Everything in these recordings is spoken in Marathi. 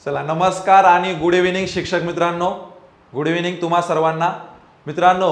चला नमस्कार आणि गुड इव्हिनिंग शिक्षक मित्रांनो, गुड इव्हिनिंग तुम्हा सर्वांना। मित्रांनो,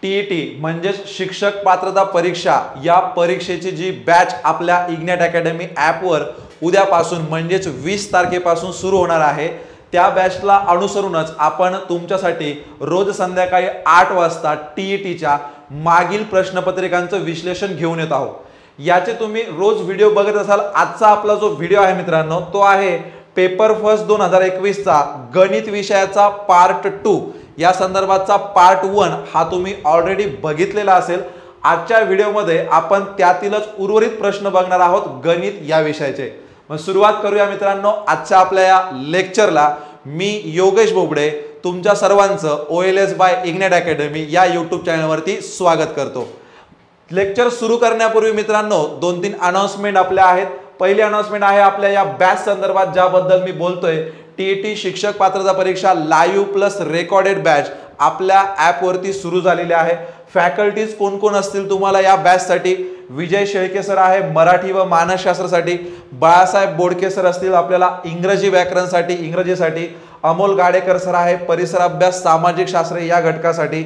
टीईटी म्हणजे शिक्षक पात्रता परीक्षा या परीक्षेची जी बॅच आपल्या इग्नाइट अकॅडमी ॲपवर उद्यापासून म्हणजेच 20 तारखेपासून सुरू होणार आहे, त्या बॅचला अनुसरूनच आपण तुमच्यासाठी रोज संध्याकाळी 8 वाजता टीईटीच्या मागील प्रश्नपत्रिकांचं विश्लेषण घेऊन येत आहोत। याचे तुम्ही रोज व्हिडिओ बघत असाल। आजचा आपला जो व्हिडिओ आहे मित्रांनो, तो आहे पेपर फर्स्ट 2021 चा गणित विषयाचा पार्ट 2 या संदर्भातचा पार्ट 1 हा तुम्ही ऑलरेडी बघितलेला असेल। आजच्या व्हिडिओमध्ये आपण त्यातीलच उर्वरित प्रश्न बघणार आहोत गणित या विषयाचे। मग सुरुवात करूया मित्रांनो आजच्या आपल्या या लेक्चरला। मी योगेश बोबडे तुमच्या सर्वांचं OLS बाय इग्नाइट अकॅडमी या YouTube चॅनलवरती स्वागत करतो। लेक्चर सुरू करण्यापूर्वी मित्रांनो 2-3 अनाउन्समेंट आपल्या आहेत। पहिली अनाउन्समेंट आहे आपल्या या बॅच संदर्भात ज्याबद्दल मी बोलतोय, टीईटी शिक्षक पात्रता परीक्षा लाईव्ह प्लस रेकॉर्डेड बॅच आपल्या ॲप वरती सुरू झालेली आहे। फॅकल्टीज कोण कोण असतील तुम्हाला या बॅच साठी? विजय शेळके सर आहे मराठी व मानसशास्त्रासाठी, बाळासाहेब बोडके सर असतील आपल्याला इंग्रजी व्याकरणसाठी इंग्रजीसाठी, अमोल गाडेकर सर आहे परिसर अभ्यास सामाजिक शास्त्र या घटकासाठी,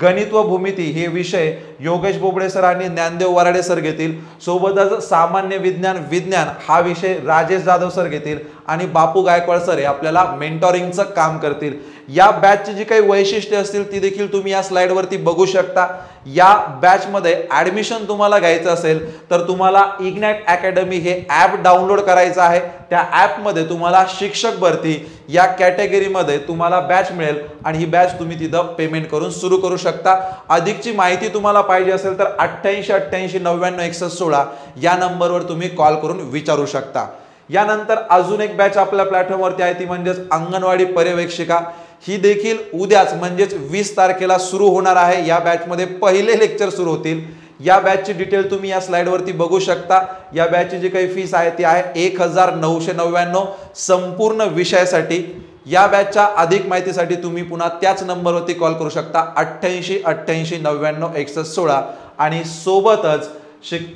गणित व भूमिती हे विषय योगेश बोबडे सर आणि ज्ञानदेव वराडे सर घेतील, सोबतच सामान्य विज्ञान हा विषय राजेश जाधव सर घेतील आणि बापू गायकवाड सर हे आपल्याला मेंटॉरिंगचं काम करतील। या बॅचची जी काही वैशिष्ट्ये असतील ती देखील तुम्ही या स्लाइड वरती बघू शकता। या बॅच मध्ये ऍडमिशन तुम्हाला घ्यायचं असेल तर तुम्हाला इग्नाइट अकॅडमी हे ॲप डाउनलोड करायचं आहे। त्या ॲप मध्ये तुम्हाला शिक्षक भरती या कॅटेगरी मध्ये तुम्हाला बॅच मिळेल आणि ही बॅच तुम्ही तिथं पेमेंट करून सुरू करू शकता। अधिकची माहिती तुम्हाला पाहिजे असेल तर 8888996116 या नंबरवर तुम्ही कॉल करून विचारू शकता। यानंतर अजून एक बॅच आपल्या प्लॅटफॉर्मवरती आहे ती म्हणजे अंगणवाडी पर्यवेक्षिका। ही देखील उद्याच म्हणजेच 20 तारखेला सुरू होणार आहे। या बॅच मध्ये पहिले लेक्चर सुरू होतील। या बॅचची डिटेल तुम्ही या स्लाइड वरती बघू शकता। या बॅचची जी काही फीस आहे ती आहे 1999 संपूर्ण विषयासाठी। या बॅचच्या अधिक माहितीसाठी तुम्ही पुन्हा त्याच नंबरवरती कॉल करू शकता 8888996116 आणि सोबतच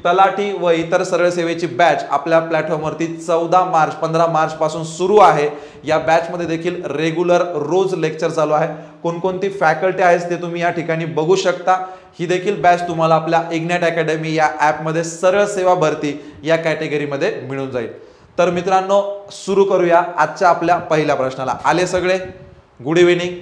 तलाठी व इतर सरळ सेवेची बॅच आपल्या प्लॅटफॉर्मवरती 15 मार्च पासून सुरू आहे। या बॅच मध्ये देखील रेग्युलर रोज लेक्चर चालू आहे। कोणकोणती फॅकल्टी आहेत ते तुम्ही या ठिकाणी बघू शकता। ही देखील बॅच तुम्हाला आपल्या इग्नाइट अकॅडमी या ॲप मध्ये सरळ सेवा भरती या कॅटेगरी मध्ये मिळून जाईल। तर मित्रांनो सुरू करूया आजच्या आपल्या पहिल्या प्रश्नाला। आले सगळे? गुड इव्हिनिंग,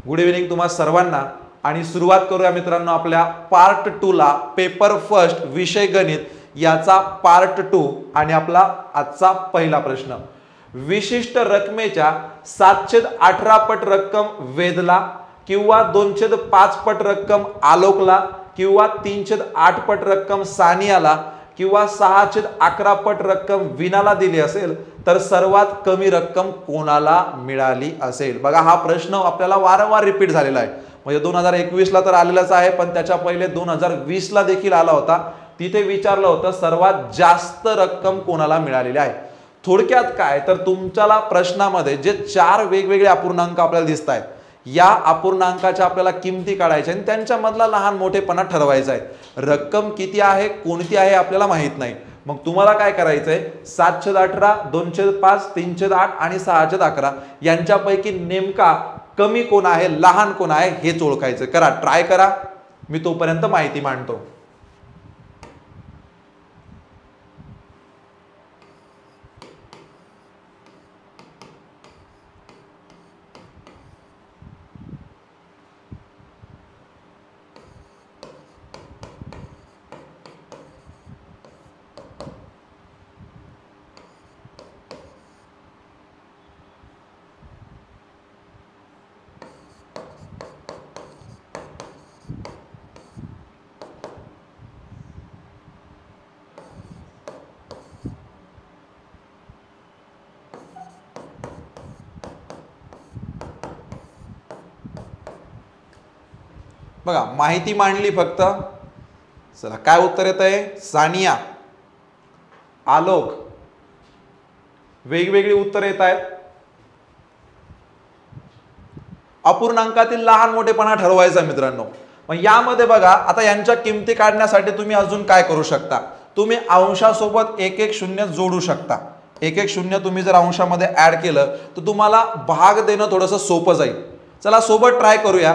गुड इव्हिनिंग तुम्हा सर्वांना। आणि सुरुवात करूया मित्रांनो आपल्या पार्ट 2 ला। पेपर फर्स्ट विषय गणित याचा पार्ट 2 आणि आपला आजचा पहिला प्रश्न, विशिष्ट रकमेच्या 7/18 पट रक्कम वेदला किंवा 2/5 पट रक्कम आलोकला किंवा 3/8 पट रक्कम सानियाला किंवा 6/11 पट रक्कम विनाला दिली असेल तर सर्वात कमी रक्कम कोणाला मिळाली असेल? बघा हा प्रश्न आपल्याला वारंवार रिपीट झालेला आहे। म्हणजे 2021 ला तर आलेलाच आहे, पण त्याच्या पहिले 2020 ला देखील आला होता। तिथे विचारलं होतं सर्वात जास्त रक्कम कोणाला मिळालेली आहे। थोडक्यात काय तर तुमच्याला प्रश्नामध्ये जे 4 वेगवेगळे अपूर्णांक आपल्याला दिसत आहेत, या अपूर्णांकाच्या आपल्याला किमती काढायच्या आणि त्यांच्या मधला लहान मोठेपणा ठरवायचा आहे। रक्कम किती आहे कोणती आहे आपल्याला माहित नाही। मग तुम्हाला काय करायचंय, 7/18, 2/5, 3/8 आणि 6/11 यांच्यापैकी नेमका कमी कोण आहे लहान कोण आहे हेच ओळखायचं। करा, ट्राय करा। मी तोपर्यंत माहिती मांडतो। बघा माहिती मांडली फक्त। चला काय उत्तर येत आहे? सानिया, आलोक, वेगवेगळी उत्तर येत आहेत। अपूर्णांकातील लहान मोठेपणा ठरवायचा मित्रांनो। मग यामध्ये बघा आता यांच्या किमती काढण्यासाठी तुम्ही अजून काय करू शकता, तुम्ही अंशासोबत एक एक शून्य जोडू शकता। एक एक शून्य तुम्ही जर अंशामध्ये ऍड केलं तर तुम्हाला भाग देणं थोडंसं सोपं जाईल. चला सोबत ट्राय करूया.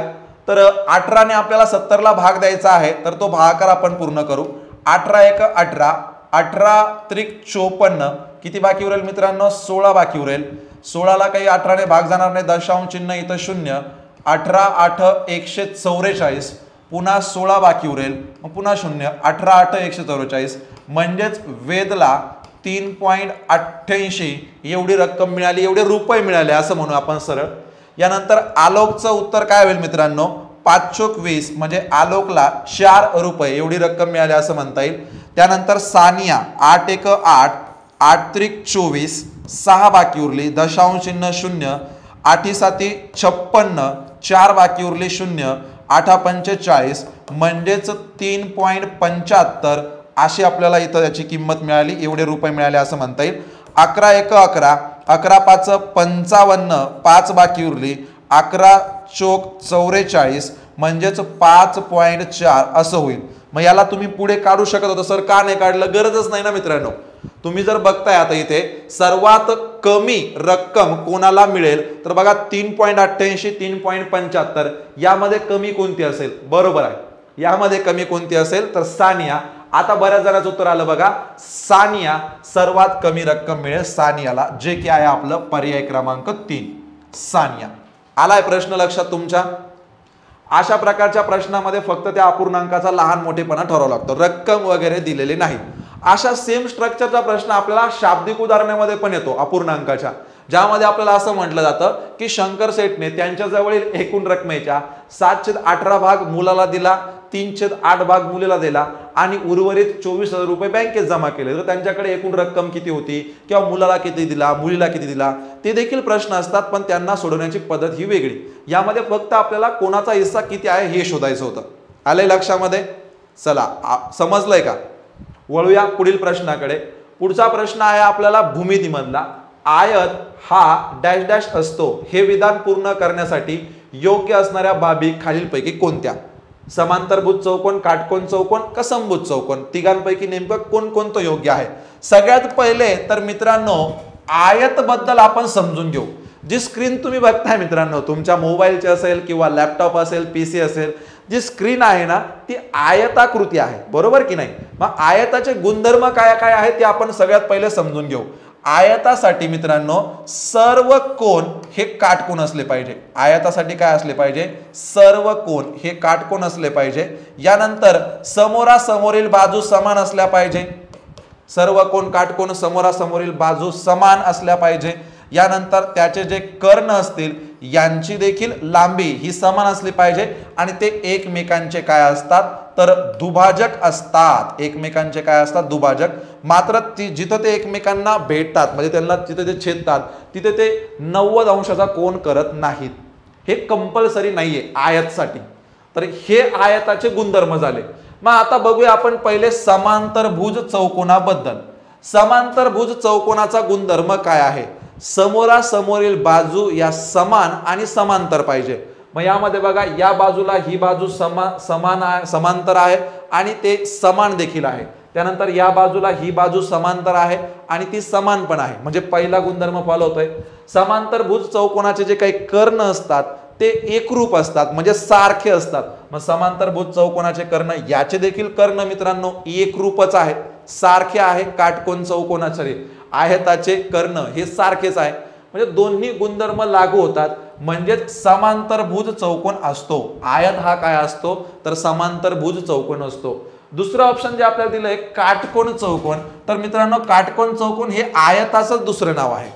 तर 18 ने आपल्याला 70 ला भाग द्यायचा आहे, तर तो भागाकार आपण पूर्ण करू. 18 एक 18, 18 त्रिक 54, किती बाकी उरेल मित्रांनो? 16 बाकी उरेल. 16 ला काही 18 ने भाग जाणार नाही, दशांश चिन्ह इथं शून्य. 18 8 144, पुन्हा 16 बाकी उरेल, मग पुन्हा शून्य. 18 8 144, म्हणजेच वेदला 3.88 एवढी रक्कम मिळाली, एवढे रुपये मिळाले असं म्हणू आपण सरळ. यानंतर आलोकचं उत्तर काय होईल मित्रांनो? 5 चोक 20, म्हणजे आलोकला 4 रुपये एवढी रक्कम मिळाली असं म्हणता येईल. त्यानंतर सानिया 8 एक 8, 8 त्रिक 24, 6 बाकी उरली, दशांश चिन्ह शून्य. 8 7 56, 4 बाकी उरली शून्य. 8 45, म्हणजेच 3.75 अशी आपल्याला इथं याची किंमत मिळाली, एवढे रुपये मिळाले असं म्हणता येईल. 11 एक 11, 11 5 55, 5 बाकी उरली. 11 चोक 44, म्हणजेच 5.4 असं होईल. मग याला तुम्ही पुढे काढू शकत होता सर, का नाही काढलं? गरजच नाही ना मित्रांनो. तुम्ही जर बघताय आता इथे सर्वात कमी रक्कम कोणाला मिळेल, तर बघा 3.88 3.75, यामध्ये कमी कोणती असेल? बरोबर आहे, यामध्ये कमी कोणती असेल? तर सानिया. आता बऱ्याच जणांचं उत्तर आलं बघा, सानिया सर्वात कमी रक्कम मिळेल सानियाला, जे की आहे आपलं पर्याय क्रमांक 3 सानिया. आलाय प्रश्न लक्षात तुमच्या? अशा प्रकारच्या प्रश्नामध्ये फक्त त्या अपूर्णांकाचा लहान मोठेपणा ठरवावा लागतो, रक्कम वगैरे दिलेली नाही. अशा सेम स्ट्रक्चरचा प्रश्न आपल्याला शाब्दिक उदाहरणामध्ये पण येतो अपूर्णांकाच्या, ज्यामध्ये आपल्याला असं म्हटलं जातं की शंकर सेठने त्यांच्या जवळील एकूण रकमेच्या 7/18 भाग मुलाला दिला, 3/8 भाग मुलीला दिला आणि उर्वरित 24,000 रुपये बँकेत जमा केले. तर त्यांच्याकडे एकूण रक्कम किती होती, किंवा मुलाला किती दिला, मुलीला किती दिला, ते देखील प्रश्न असतात, पण त्यांना सोडवण्याची पद्धत ही वेगळी. यामध्ये फक्त आपल्याला कोणाचा हिस्सा किती आहे हे शोधायचं होतं. आलंय लक्षामध्ये? चला समजलंय का? वळूया पुढील प्रश्नाकडे. पुढचा प्रश्न आहे आपल्याला भूमितीमधला. आयत हा डॅश डॅश असतो हे विधान पूर्ण करण्यासाठी योग्य असणाऱ्या बाबी खालीलपैकी कोणत्या? समांतरभुज चौकोन, काटकोन चौकोन का समभुज चौकोन, तिघांपैकी नेमकं कोणकोणतं योग्य आहे? सगळ्यात पहिले तर मित्रांनो आयत बद्दल आपण समजून घेऊ. जी स्क्रीन तुम्ही बघताय मित्रांनो, तुमच्या मोबाईलची असेल किंवा लॅपटॉप असेल, पीसी असेल, जी स्क्रीन आहे ना ती आयताकृती आहे, बरोबर की नाही? मग आयताचे गुणधर्म काय काय आहेत ते आपण सगळ्यात पहिले समजून घेऊ. आयतासाठी मित्रांनो सर्व कोण हे काटकोन असले पाहिजे. आयतासाठी काय असले पाहिजे? सर्व कोण हे काटकोन असले पाहिजे. यानंतर समोरासमोरील बाजू समान असल्या पाहिजे. सर्व कोण काटकोन समोरासमोरील बाजू समान असल्या पाहिजे. यानंतर त्याचे जे कर्ण असतील यांची देखील लांबी ही समान असली पाहिजे आणि ते एकमेकांचे काय असतात? तर दुभाजक असतात. एकमेकांचे काय असतात? दुभाजक. मात्र जिथं ते एकमेकांना भेटतात म्हणजे त्यांना तिथे ते छेदतात तिथे ते 90 अंशाचा कोन करत नाहीत. हे कंपल्सरी नाहीये आयतसाठी. तर हे आयताचे गुणधर्म झाले. मग आता बघूया आपण पहिले समांतरभुज चौकोनाबद्दल. समांतरभुज चौकोनाचा गुणधर्म काय आहे? समोरासमोरील बाजू या समान आणि समांतर पाहिजे. मग यामध्ये बघा या बाजूला ही बाजू समांतर आहे आणि ते समान देखील आहे. त्यानंतर या बाजूला ही बाजू समांतर आहे आणि ती समान पण आहे. म्हणजे पहिला गुणधर्म फॉलो होतोय. समांतरभुज चौकोनाचे जे काही कर्ण असतात ते एकरूप असतात म्हणजे सारखे असतात. मग समांतरभुज चौकोनाचे कर्ण याचे देखील कर्ण मित्रांनो एकरूपच आहेत, सारखे आहे. काटकोन चौकोनाचे आयताचे कर्ण हे सारखेच आहे. म्हणजे दोन्ही गुणधर्म लागू होतात म्हणजे समांतरभुज चौकोन असतो. आयत हा काय असतो? तर समांतरभुज चौकोन असतो. दुसरं ऑप्शन जे आपल्याला दिलंय काटकोन चौकोन. तर मित्रांनो काटकोन चौकोन हे आयताचंच दुसरं नाव आहे.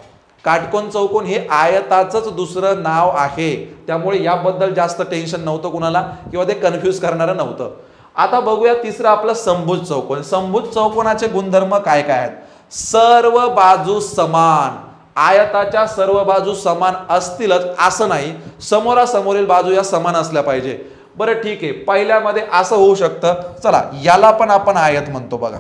काटकोन चौकोन हे आयताचंच दुसरं नाव आहे. त्यामुळे याबद्दल जास्त टेन्शन नव्हतं कुणाला किंवा ते कन्फ्यूज करणारं नव्हतं. आता बघूया तिसरं आपलं समभुज चौकोन. समभुज चौकोनाचे गुणधर्म काय काय आहेत? सर्व बाजू समान. आयताच्या सर्व बाजू समान असतीलच असं नाही, समोरासमोरील बाजू या समान असल्या पाहिजे. बरं ठीक आहे, पहिल्यामध्ये असं होऊ शकतं. चला याला पण आपण आयत म्हणतो बघा.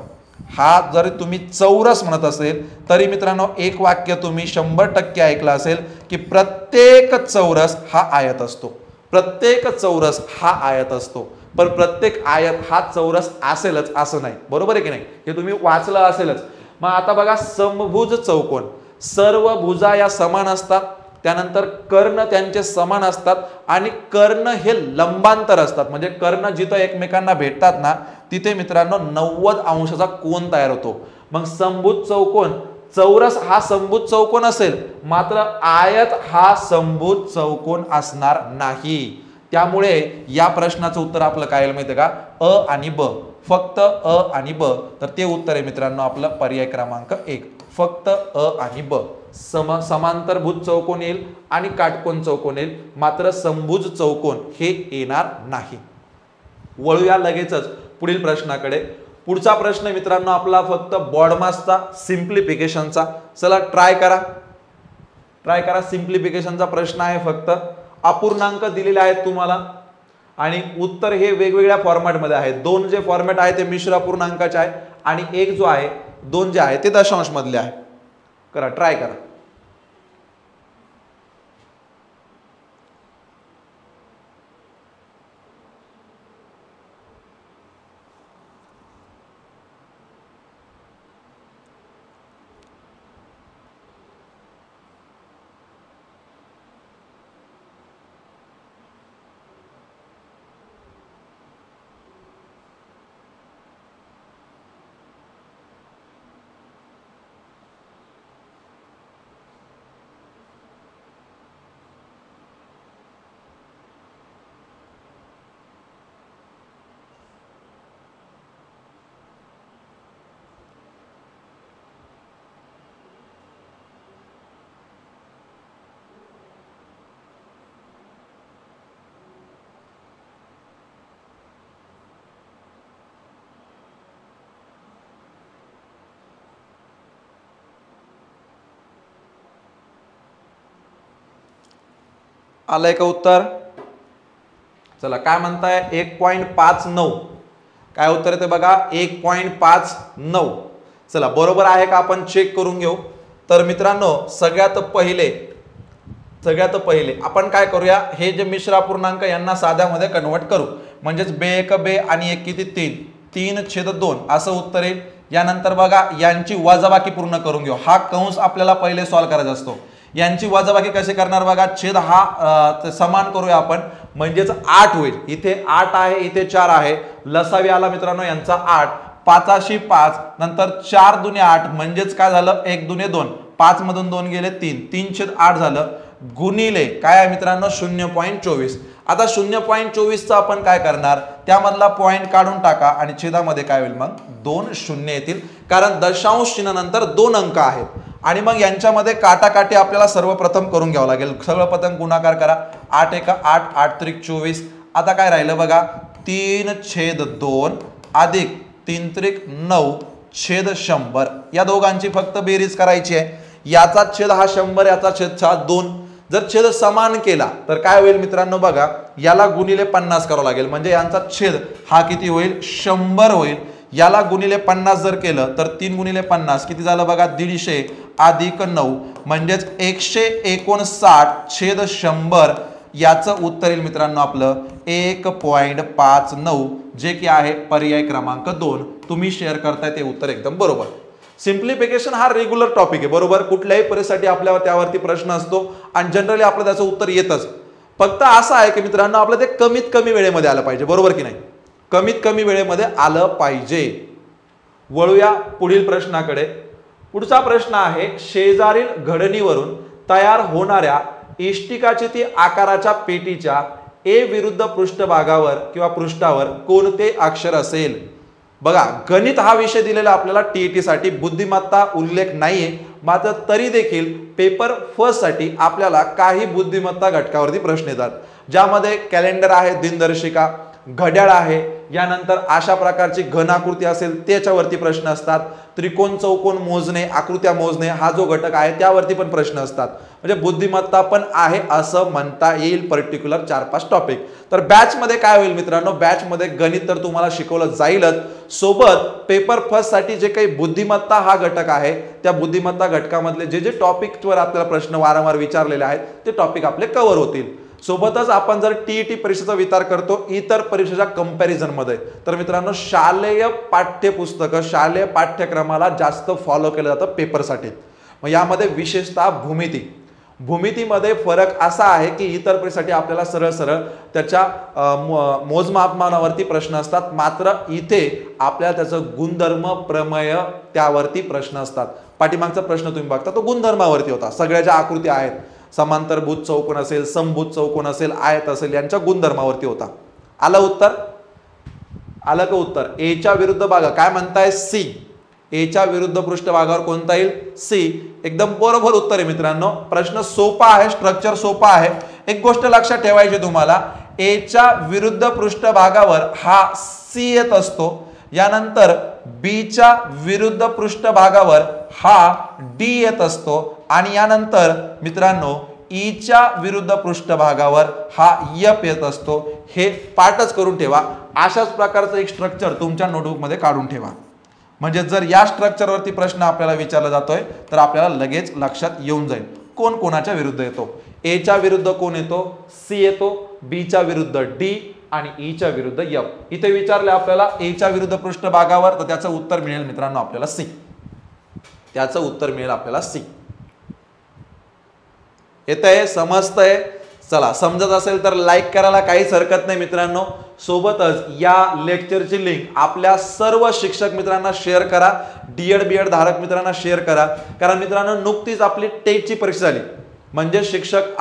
हा जरी तुम्ही चौरस म्हणत असेल तरी मित्रांनो एक वाक्य तुम्ही 100% ऐकलं असेल की प्रत्येक चौरस हा आयत असतो. प्रत्येक चौरस हा आयत असतो. पण प्रत्येक आयत हा चौरस असेलच असं नाही, बरोबर आहे की नाही? हे तुम्ही वाचलं असेलच. मग आता बघा समभुज चौकोन, सर्व भुजा या समान असतात, त्यानंतर कर्ण त्यांचे समान असतात आणि कर्ण हे लंबांतर असतात, म्हणजे कर्ण जिथं एकमेकांना भेटतात ना तिथे मित्रांनो 90 अंशाचा कोन तयार होतो. मग समभुज चौकोन, चौरस हा समभुज चौकोन असेल, मात्र आयत हा समभुज चौकोन असणार नाही. त्यामुळे या प्रश्नाचं उत्तर आपलं काय येईल माहिती का, अ आणि ब, फक्त अ आणि ब. तर ते उत्तर आहे मित्रांनो आपलं पर्याय क्रमांक 1, फक्त अ आणि ब. समांतरभुज चौकोन येईल आणि काटकोन चौकोन येईल, मात्र समभुज चौकोन हे येणार नाही. वळूया लगेचच पुढील प्रश्नाकडे. पुढचा प्रश्न मित्रांनो आपला फक्त बॉडमासचा, सिम्प्लिफिकेशनचा. चला ट्राय करा सिम्प्लिफिकेशनचा प्रश्न आहे. फक्त अपूर्णांक दिलेले आहेत तुम्हाला आणि उत्तर हे वेगवेगळ्या फॉर्मॅटमध्ये आहे. 2 जे फॉर्मॅट आहे ते मिश्र अपूर्णांकाचे आहे आणि एक जो आहे 2 जे आहे ते दशांश मधले आहे. ट्राय करा. आलंय का उत्तर? चला काय म्हणताय, 1.59. काय उत्तर येते बघा, 1.59. चला बरोबर आहे का आपण चेक करून घेऊ. तर मित्रांनो सगळ्यात पहिले आपण काय करूया, हे जे मिश्र अपूर्णांक यांना साध्यामध्ये कन्वर्ट करू. म्हणजेच बे एक बे आणि एक किती 3/2 असं उत्तर येईल. यानंतर बघा यांची वजाबाकी पूर्ण करून घेऊ. हा कंस आपल्याला पहिले सॉल्व्ह करायचा असतो. यांची वजाबाकी कशी करणार बघा, छेद हा समान करूया आपण, म्हणजेच 8 होईल. इथे 8 आहे, इथे 4 आहे, लसावी आला मित्रांनो यांचा 8, 5 5, नंतर 4 दुने 8 म्हणजेच काय झालं 1 दुने 2, 5 मधून 2 गेले 3, 3/8 झालं, गुणिले काय आहे मित्रांनो 0.24. आता 0.24 चा आपण काय करणार, त्यामधला पॉइंट काढून टाका आणि छेदामध्ये काय होईल मग 2 शून्य येतील, कारण दशांश चिन्हानंतर 2 अंक आहेत. आणि मग यांच्यामध्ये काटाकाटी आपल्याला सर्वप्रथम करून घ्यावं लागेल. सर्वप्रथम गुणाकार करा, 8 1 8, 8 3 24. आता काय राहिलं बघा 3/2 अधिक 3 3 9 छेद 100. या दोघांची फक्त बेरीज करायची आहे. याचा छेद हा 100, याचा छेद हा 2. जर छेद समान केला तर काय होईल मित्रांनो बघा, याला गुणिले 50 करावं लागेल, म्हणजे यांचा छेद हा किती होईल 100 होईल. याला गुणिले 50 जर केलं तर 3 गुणिले 50 किती झालं बघा 150 अधिक 9 म्हणजेच 159 छेद 100. याचं उत्तर येईल मित्रांनो आपलं 1.59, जे की आहे पर्याय क्रमांक 2. तुम्ही शेअर करताय ते उत्तर एकदम बरोबर. सिम्प्लिफिकेशन हा रेग्युलर टॉपिक आहे बरोबर, कुठल्याही परीक्षेसाठी आपल्यावर त्यावरती प्रश्न असतो आणि जनरली आपलं त्याचं उत्तर येतच. फक्त असं आहे की मित्रांनो आपलं ते कमीत कमी वेळेमध्ये आलं पाहिजे, बरोबर की नाही, कमीत कमी वेळेमध्ये आलं पाहिजे. वळूया पुढील प्रश्नाकडे. पुढचा प्रश्न आहे, शेजारील घडणीवरून तयार होणाऱ्या इष्टिकाची ती आकाराच्या पेटीच्या ए विरुद्ध पृष्ठभागावर किंवा पृष्ठावर कोणते अक्षर असेल. बघा गणित हा विषय दिलेला आपल्याला टीईटी साठी, बुद्धिमत्ता उल्लेख नाहीये, मात्र तरी देखील पेपर फर्स्ट साठी आपल्याला काही बुद्धिमत्ता घटकावरती प्रश्न येतात, ज्यामध्ये कॅलेंडर आहे, दिनदर्शिका, घड्याळ आहे, यानंतर अशा प्रकारची घनाकृती असेल त्याच्यावरती प्रश्न असतात, त्रिकोण चौकोन मोजणे, आकृत्या मोजणे हा जो घटक आहे त्यावरती पण प्रश्न असतात. म्हणजे बुद्धिमत्ता पण आहे असं म्हणता येईल पर्टिक्युलर 4-5 टॉपिक. तर बॅच मध्ये काय होईल मित्रांनो, बॅच मध्ये गणित तर तुम्हाला शिकवलं जाईलच, सोबत पेपर फर्स्ट साठी जे काही बुद्धिमत्ता हा घटक आहे त्या बुद्धिमत्ता घटकामधले जे जे टॉपिकवर आपल्याला प्रश्न वारंवार विचारलेले आहेत ते टॉपिक आपले कव्हर होतील. सोबतच आपण जर टीईटी परीक्षेचा विचार करतो इतर परीक्षेच्या कंपॅरिझन मध्ये, तर मित्रांनो शालेय पाठ्यपुस्तकं शालेय पाठ्यक्रमाला जास्त फॉलो केलं जातं पेपरसाठी। मग यामध्ये विशेषतः भूमितीमध्ये फरक असा आहे की इतर परीक्षेसाठी आपल्याला सरळ सरळ त्याच्या मोजमापनावरती प्रश्न असतात, मात्र इथे आपल्याला त्याचं गुणधर्म प्रमेय त्यावरती प्रश्न असतात। पाठीमागचा प्रश्न तुम्ही बघता तो गुणधर्मावरती होता, सगळ्या ज्या आकृती आहेत समांतरभुज चौकोन असेल, समभुज चौकोन असेल, आयत असेल यांच्या गुणधर्मावरती होता। आलं उत्तर? आलं का उत्तर? ए च्या विरुद्ध भागा काय म्हणताय? सी। ए च्या विरुद्ध पृष्ठभागावर कोणता येईल? सी। एकदम बरोबर उत्तर आहे मित्रांनो। प्रश्न सोपा आहे, स्ट्रक्चर सोपा आहे। एक गोष्ट लक्षात ठेवायची तुम्हाला, ए च्या विरुद्ध पृष्ठभागावर हा सी येत असतो, यानंतर बी च्या विरुद्ध पृष्ठभागावर हा डी येत असतो आणि यानंतर मित्रांनो ई च्या विरुद्ध पृष्ठभागावर हा एफ येत असतो। हे पाठच करून ठेवा। अशाच प्रकारचं एक स्ट्रक्चर तुमच्या नोटबुक मध्ये काढून ठेवा, म्हणजे जर या स्ट्रक्चरवरती प्रश्न आपल्याला विचारला जातोय तर आपल्याला लगेच लक्षात येऊन जाईल कोण कोणाच्या विरुद्ध येतो। ए च्या विरुद्ध कोण येतो? सी येतो, बी च्या विरुद्ध डी आणि ई च्या विरुद्ध एफ। इथे विचारले आपल्याला ए च्या विरुद्ध पृष्ठभागावर, तर त्याचं उत्तर मिळेल मित्रांनो आपल्याला सी। त्याचं उत्तर मिळेल आपल्याला सी। येतंय? समजतंय? चला, समजत असेल तर लाईक करायला काहीच हरकत नाही मित्रांनो। सोबतच या लेक्चरची लिंक आपल्या सर्व शिक्षक मित्रांना शेअर करा, डीएड बीएड धारक मित्रांना शेअर करा, कारण मित्रांनो नुकतीच आपली टेटची परीक्षा झाली, म्हणजे शिक्षक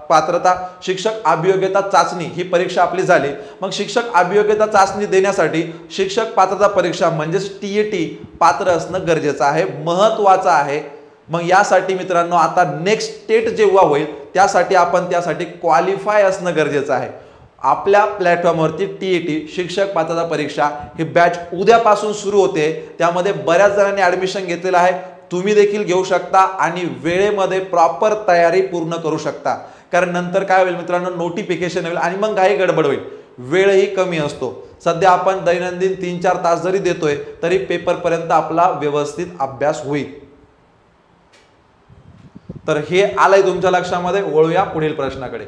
पात्रता शिक्षक अभियोग्यता चाचणी ही परीक्षा आपली झाली। मग शिक्षक अभियोग्यता चाचणी देण्यासाठी शिक्षक पात्रता परीक्षा म्हणजे टीईटी पात्र असणं गरजेचं आहे, महत्त्वाचं आहे। मग यासाठी मित्रांनो आता नेक्स्ट स्टेट जेव्हा होईल त्यासाठी आपण त्यासाठी क्वालिफाय असणं गरजेचं आहे। आपल्या प्लॅटफॉर्मवरती टीईटी शिक्षक पात्रता परीक्षा ही बॅच उद्यापासून सुरू होते, त्यामध्ये बऱ्याच जणांनी ऍडमिशन घेतलेलं आहे, तुम्ही देखील घेऊ शकता आणि वेळेमध्ये प्रॉपर तयारी पूर्ण करू शकता। कारण नंतर काय होईल मित्रांनो, नोटिफिकेशन होईल आणि मग काही गडबड होईल, वेळही कमी असतो। सध्या आपण दैनंदिन 3-4 तास जरी देतोय तरी पेपर पर्यंत आपला व्यवस्थित अभ्यास होईल। तर हे आलंय तुमच्या लक्षामध्ये। वळूया पुढील प्रश्नाकडे।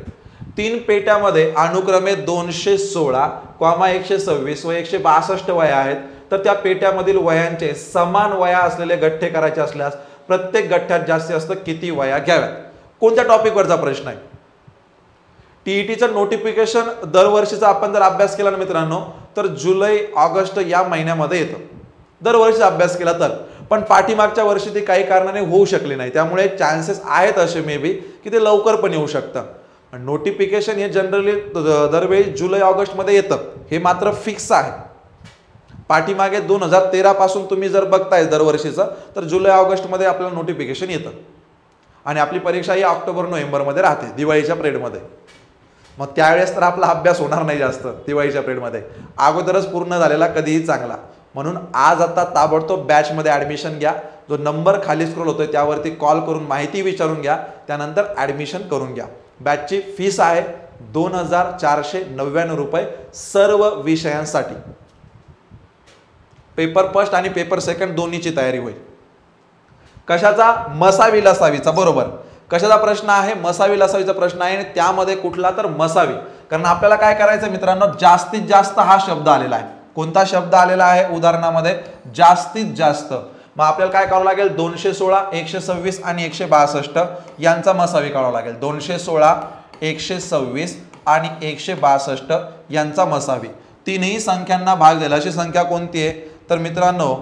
3 पेट्यामध्ये अनुक्रमे 216, 126 व 162 वया आहेत, तर त्या पेट्यामधील वयांचे समान वया असलेले गठ्ठे करायचे असल्यास प्रत्येक गठ्ठ्यात जास्तीत जास्त किती वया घ्याव्यात? कोणत्या टॉपिकवरचा प्रश्न आहे? टीईटीचं नोटिफिकेशन दरवर्षीचा आपण जर अभ्यास केला ना मित्रांनो, तर जुलै ऑगस्ट या महिन्यामध्ये येतं दरवर्षी अभ्यास केला तर, पण पाठीमागच्या वर्षी ते काही कारणाने होऊ शकले नाही, त्यामुळे चान्सेस आहेत असे मे बी की ते लवकर पण येऊ शकतं। नोटिफिकेशन हे जनरली दरवेळी जुलै ऑगस्ट मध्ये येतं, हे मात्र फिक्स आहे। पाठीमागे 2013 पासून तुम्ही जर बघताय दरवर्षीचं, तर जुलै ऑगस्ट मध्ये आपल्याला नोटिफिकेशन येतं आणि आपली परीक्षा ही ऑक्टोबर नोव्हेंबर मध्ये राहते दिवाळीच्या पिरियडमध्ये। मग त्यावेळेस तर आपला अभ्यास होणार नाही जास्त दिवाळीच्या पिरियडमध्ये, अगोदरच पूर्ण झालेला कधीही चांगला। म्हणून आज आता ताबडतोब बॅच मध्ये ऍडमिशन घ्या, जो नंबर खाली स्क्रोल होतोय त्यावरती कॉल करून माहिती विचारून घ्या, त्यानंतर ऍडमिशन करून घ्या। बॅचची फीस आहे 2499 रुपये सर्व विषयांसाठी। पेपर फर्स्ट आणि पेपर सेकंड दोन्हीची तयारी होईल। कशाचा? मसावी लसावीचा, बरोबर। कशाचा प्रश्न आहे? मसावी लसावीचा प्रश्न आहे, आणि त्यामध्ये कुठला? तर मसावी। कारण आपल्याला काय करायचं मित्रांनो, जास्तीत जास्त हा शब्द आलेला आहे। कोणता शब्द आलेला आहे उदाहरणामध्ये? जास्तीत जास्त। मग आपल्याला काय करावं लागेल? 216, 126 आणि 162 यांचा मसावी काढावा लागेल। 216, 126 आणि 162 यांचा मसावी। तीनही संख्यांना भाग दिला अशी संख्या कोणती आहे? तर मित्रांनो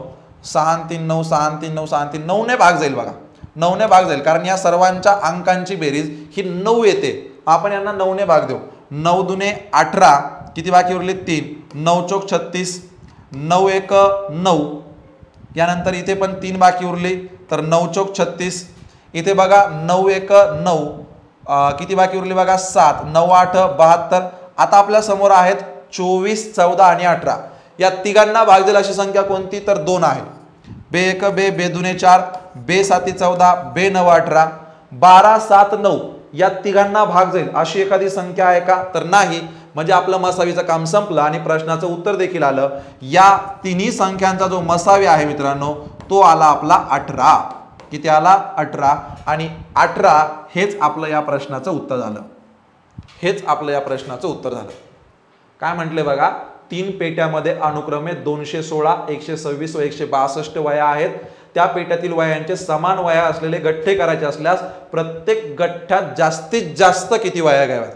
6 3 9 6 3 9 6 3 9 ने भाग जाईल बघा, 9 ने भाग जाईल, कारण या सर्वांच्या अंकांची बेरीज ही 9 येते। आपण यांना 9 ने भाग देऊ। 9 दुने 18, किती बाकी उरले? 3, 9 चौक 36, 9 एक 9, यानंतर इथे पण 3 बाकी उरली, तर 9 चौक 36, इथे बघा 9 एक 9, किती बाकी उरली बघा? 7, 9 8 72। आता आपल्या समोर आहेत 24, 14 आणि 18, या तिघांना भाग दिला अशी संख्या कोणती? तर 2 आहे। बे 1 बे, बे 2 4, बे 7 14, बे 9 18, 12 7 9 या तिघांना भाग जाईल अशी एखादी संख्या आहे का? तर नाही। म्हणजे आपलं मसावीचं काम संपलं आणि प्रश्नाचं उत्तर देखील आलं। या तिन्ही संख्यांचा जो मसावी आहे मित्रांनो तो आला आपला 18। किती आला? 18, आणि 18 हेच आपलं या प्रश्नाचं उत्तर झालं। हेच आपलं या प्रश्नाचं उत्तर झालं. काय म्हटले बघा, 3 पेट्यामध्ये अनुक्रमे 216, 126 व 162 वह्या आहेत. त्या पेट्यातील वह्यांचे समान वह्या असलेले गठ्ठे करायचे असल्यास प्रत्येक गठ्ठ्यात जास्तीत जास्त किती वह्या घ्याव्यात.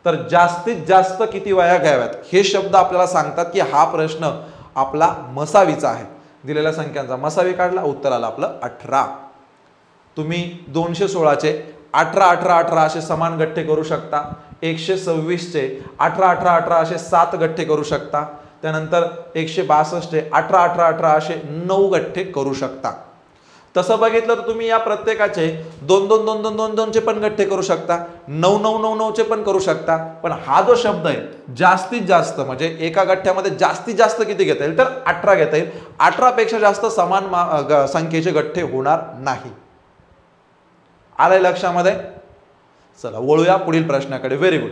तर जास्तीत जास्त किती वह्या घ्याव्यात हे शब्द आपल्याला सांगतात की हा प्रश्न आपला मसावीचा आहे. दिलेल्या संख्यांचा मसावी काढला, उत्तर आलं आपलं 18. तुम्ही 216चे 18 18 18 असे समान गठ्ठे करू शकता. 126चे 18 18 18 असे 7 गठ्ठे करू शकता. त्यानंतर 162चे 18 18 18 असे 9 गठ्ठे करू शकता. तसं बघितलं तर तुम्ही या प्रत्येकाचे 2 2 2 2 2 2 चे पण गठ्ठे करू शकता, 9 9 9 9 चे पण करू शकता. पण हा जो शब्द आहे जास्तीत जास्त म्हणजे एका गठ्ठ्यामध्ये जास्तीत जास्त किती घेता येईल तर 18 घेता येईल. 18 पेक्षा जास्त समान संख्येचे गठ्ठे होणार नाही. आलंय लक्षामध्ये. चला वळूया पुढील प्रश्नाकडे. Very good.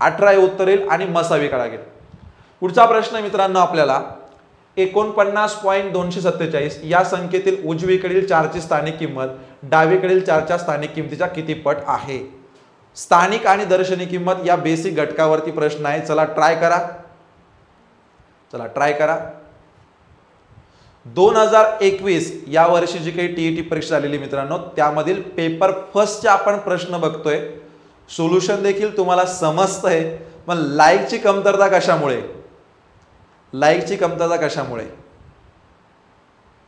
18 हे उत्तर येईल आणि मसावी काढा गेल. पुढचा प्रश्न मित्रांनो आपल्याला 49.247 या संख्येतील उजवीकडील 4 ची स्थानिक किंमत डावीकडील 4 च्या स्थानिक किंमतीच्या किती पट आहे. स्थानिक आणि दर्शनी किंमत या बेसिक घटकावरती प्रश्न आहे. चला ट्राय करा. 2021 या वर्षी जी काही टीईटी परीक्षा झालेली मित्रांनो त्यामधील पेपर फर्स्टचे आपण प्रश्न बघतोय. सोल्युशन देखील तुम्हाला समजतंय, पण लाईकची कमतरता कशामुळे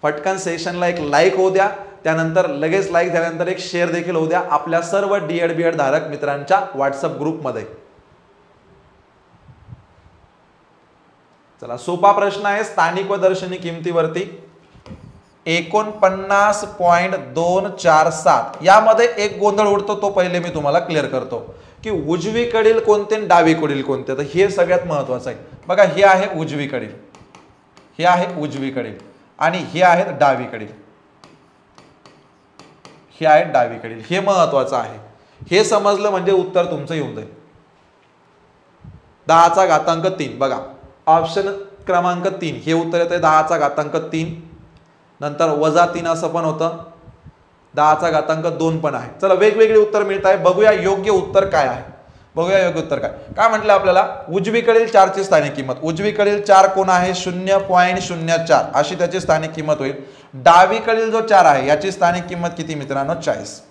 पटकन सेशनला एक लाईक होऊ द्या, त्यानंतर लगेच लाईक झाल्यानंतर एक शेअर देखील होऊ द्या आपल्या सर्व डीएड बीएड धारक मित्रांच्या व्हॉट्सअप ग्रुपमध्ये. चला सोपा प्रश्न आहे. स्थानिक व दर्शनी किमतीवरती 49.247 यामध्ये एक गोंधळ उडतो, तो पहिले मी तुम्हाला क्लिअर करतो की उजवीकडील कोणते आणि डावीकडील कोणते. तर हे सगळ्यात महत्वाचं आहे. बघा हे आहे उजवीकडील, हे आहे उजवीकडील आणि हे आहेत डावीकडील, हे आहे डावीकडील. हे महत्वाचं आहे. हे समजलं म्हणजे उत्तर तुमचं येऊन जाईल. 10⁻3 बघा ऑप्शन क्रमांक 3 हे उत्तर येते 10⁻3. नंतर -3 असं पण होतं, 10⁻2 पण आहे. चला वेगवेगळे उत्तर मिळत आहे. बघूया योग्य उत्तर काय आहे. काय म्हटलं आपल्याला उजवीकडील 4 ची स्थानिक किंमत. उजवीकडील 4 कोण आहे 0.04 अशी त्याची स्थानिक किंमत होईल. डावीकडील जो 4 आहे याची स्थानिक किंमत किती मित्रांनो 40.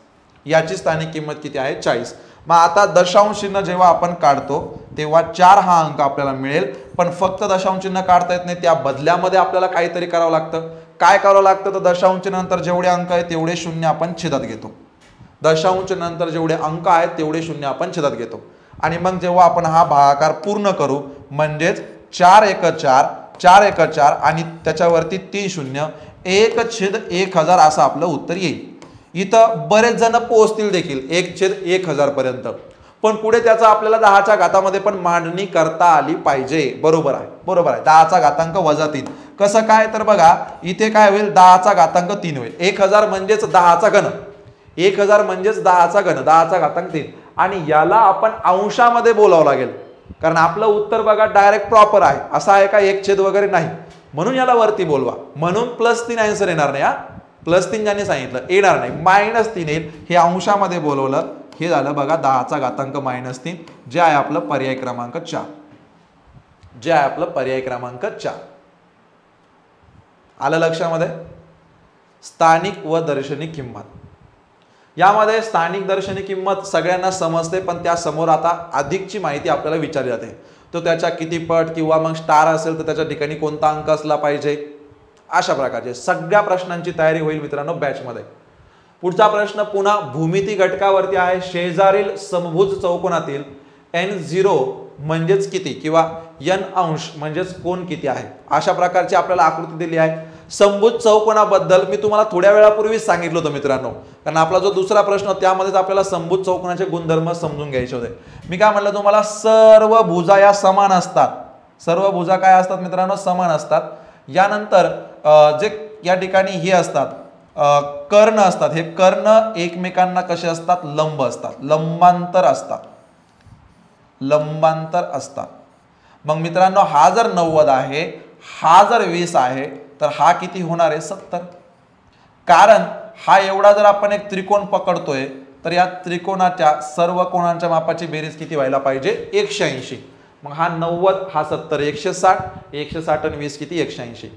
याची स्थानिक किंमत किती आहे 40. मग आता दशांश चिन्ह जेव्हा आपण काढतो तेव्हा 4 हा अंक आपल्याला मिळेल, पण फक्त दशांश चिन्ह काढता येत नाही. त्या बदल्यामध्ये आपल्याला काहीतरी करावं लागतं. काय करावं लागतं तर दशांश नंतर जेवढे अंक आहेत तेवढे शून्य आपण छेदात घेतो. दशांश नंतर जेवढे अंक आहेत तेवढे शून्य आपण छेदात घेतो. आणि मग जेव्हा आपण हा भागाकार पूर्ण करू म्हणजेच 4 × 4 4 × 4 आणि त्याच्यावरती 3 शून्य 1/1000 असं आपलं उत्तर येईल. इथं बरेच जण पोहोचतील देखील 1/1000 पर्यंत, पण पुढे त्याचा आपल्याला 10च्या घातामध्ये पण मांडणी करता आली पाहिजे. बरोबर आहे 10⁻3 कसं काय तर बघा इथे काय होईल 10⁻3 होईल. 1000 म्हणजेच 10चा घन, 1000 म्हणजेच 10चा घन 10⁻3 आणि याला आपण अंशामध्ये बोलावं लागेल कारण आपलं उत्तर बघा डायरेक्ट प्रॉपर आहे. असं आहे का 1 वगैरे नाही, म्हणून याला वरती बोलवा. म्हणून +3 आन्सर येणार नाही. हा +3 ज्याने सांगितलं येणार नाही, -3 येईल. हे अंशामध्ये बोलवलं, हे झालं बघा 10⁻3 जे आहे आपलं पर्याय क्रमांक 4. आलं लक्षामध्ये. स्थानिक व दर्शनी किंमत. यामध्ये स्थानिक दर्शनी किंमत सगळ्यांना समजते, पण त्या समोर आता अधिकची माहिती आपल्याला विचारली जाते. तो त्याच्या किती पट किंवा मग स्टार असेल तर त्याच्या ठिकाणी कोणता अंक असला पाहिजे, अशा प्रकारचे सगळ्या प्रश्नांची तयारी होईल मित्रांनो बॅचमध्ये. पुढचा प्रश्न पुन्हा भूमिती घटकावरती आहे. शेजारील समभुज चौकोनातील n0 म्हणजेच किती किंवा n अंश म्हणजेच कोण किती आहे, अशा प्रकारची आपल्याला आकृती दिली आहे. समभुज चौकोनाबद्दल मी तुम्हाला थोड्या वेळापूर्वीच सांगितलं होतं मित्रांनो, कारण आपला जो दुसरा प्रश्न त्यामध्येच आपल्याला समभुज चौकोनाचे गुणधर्म समजून घ्यायचे होते. मी काय म्हटलं तुम्हाला, सर्व भुजा या समान असतात. सर्व भुजा काय असतात मित्रांनो समान असतात. यानंतर जे या ठिकाणी हे असतात कर्ण असतात, हे कर्ण एकमेकांना कसे असतात लंब असतात, लंबांतर असतात. मग मित्रांनो हा जर 90 आहे, हा जर 20 आहे तर हा किती होणार आहे 70. कारण हा एवढा जर आपण एक त्रिकोण पकडतोय तर या त्रिकोणाच्या सर्व कोणांच्या मापाची बेरीज किती व्हायला पाहिजे 180. मग हा 90 हा 70 160 160 आणि 20 किती 180.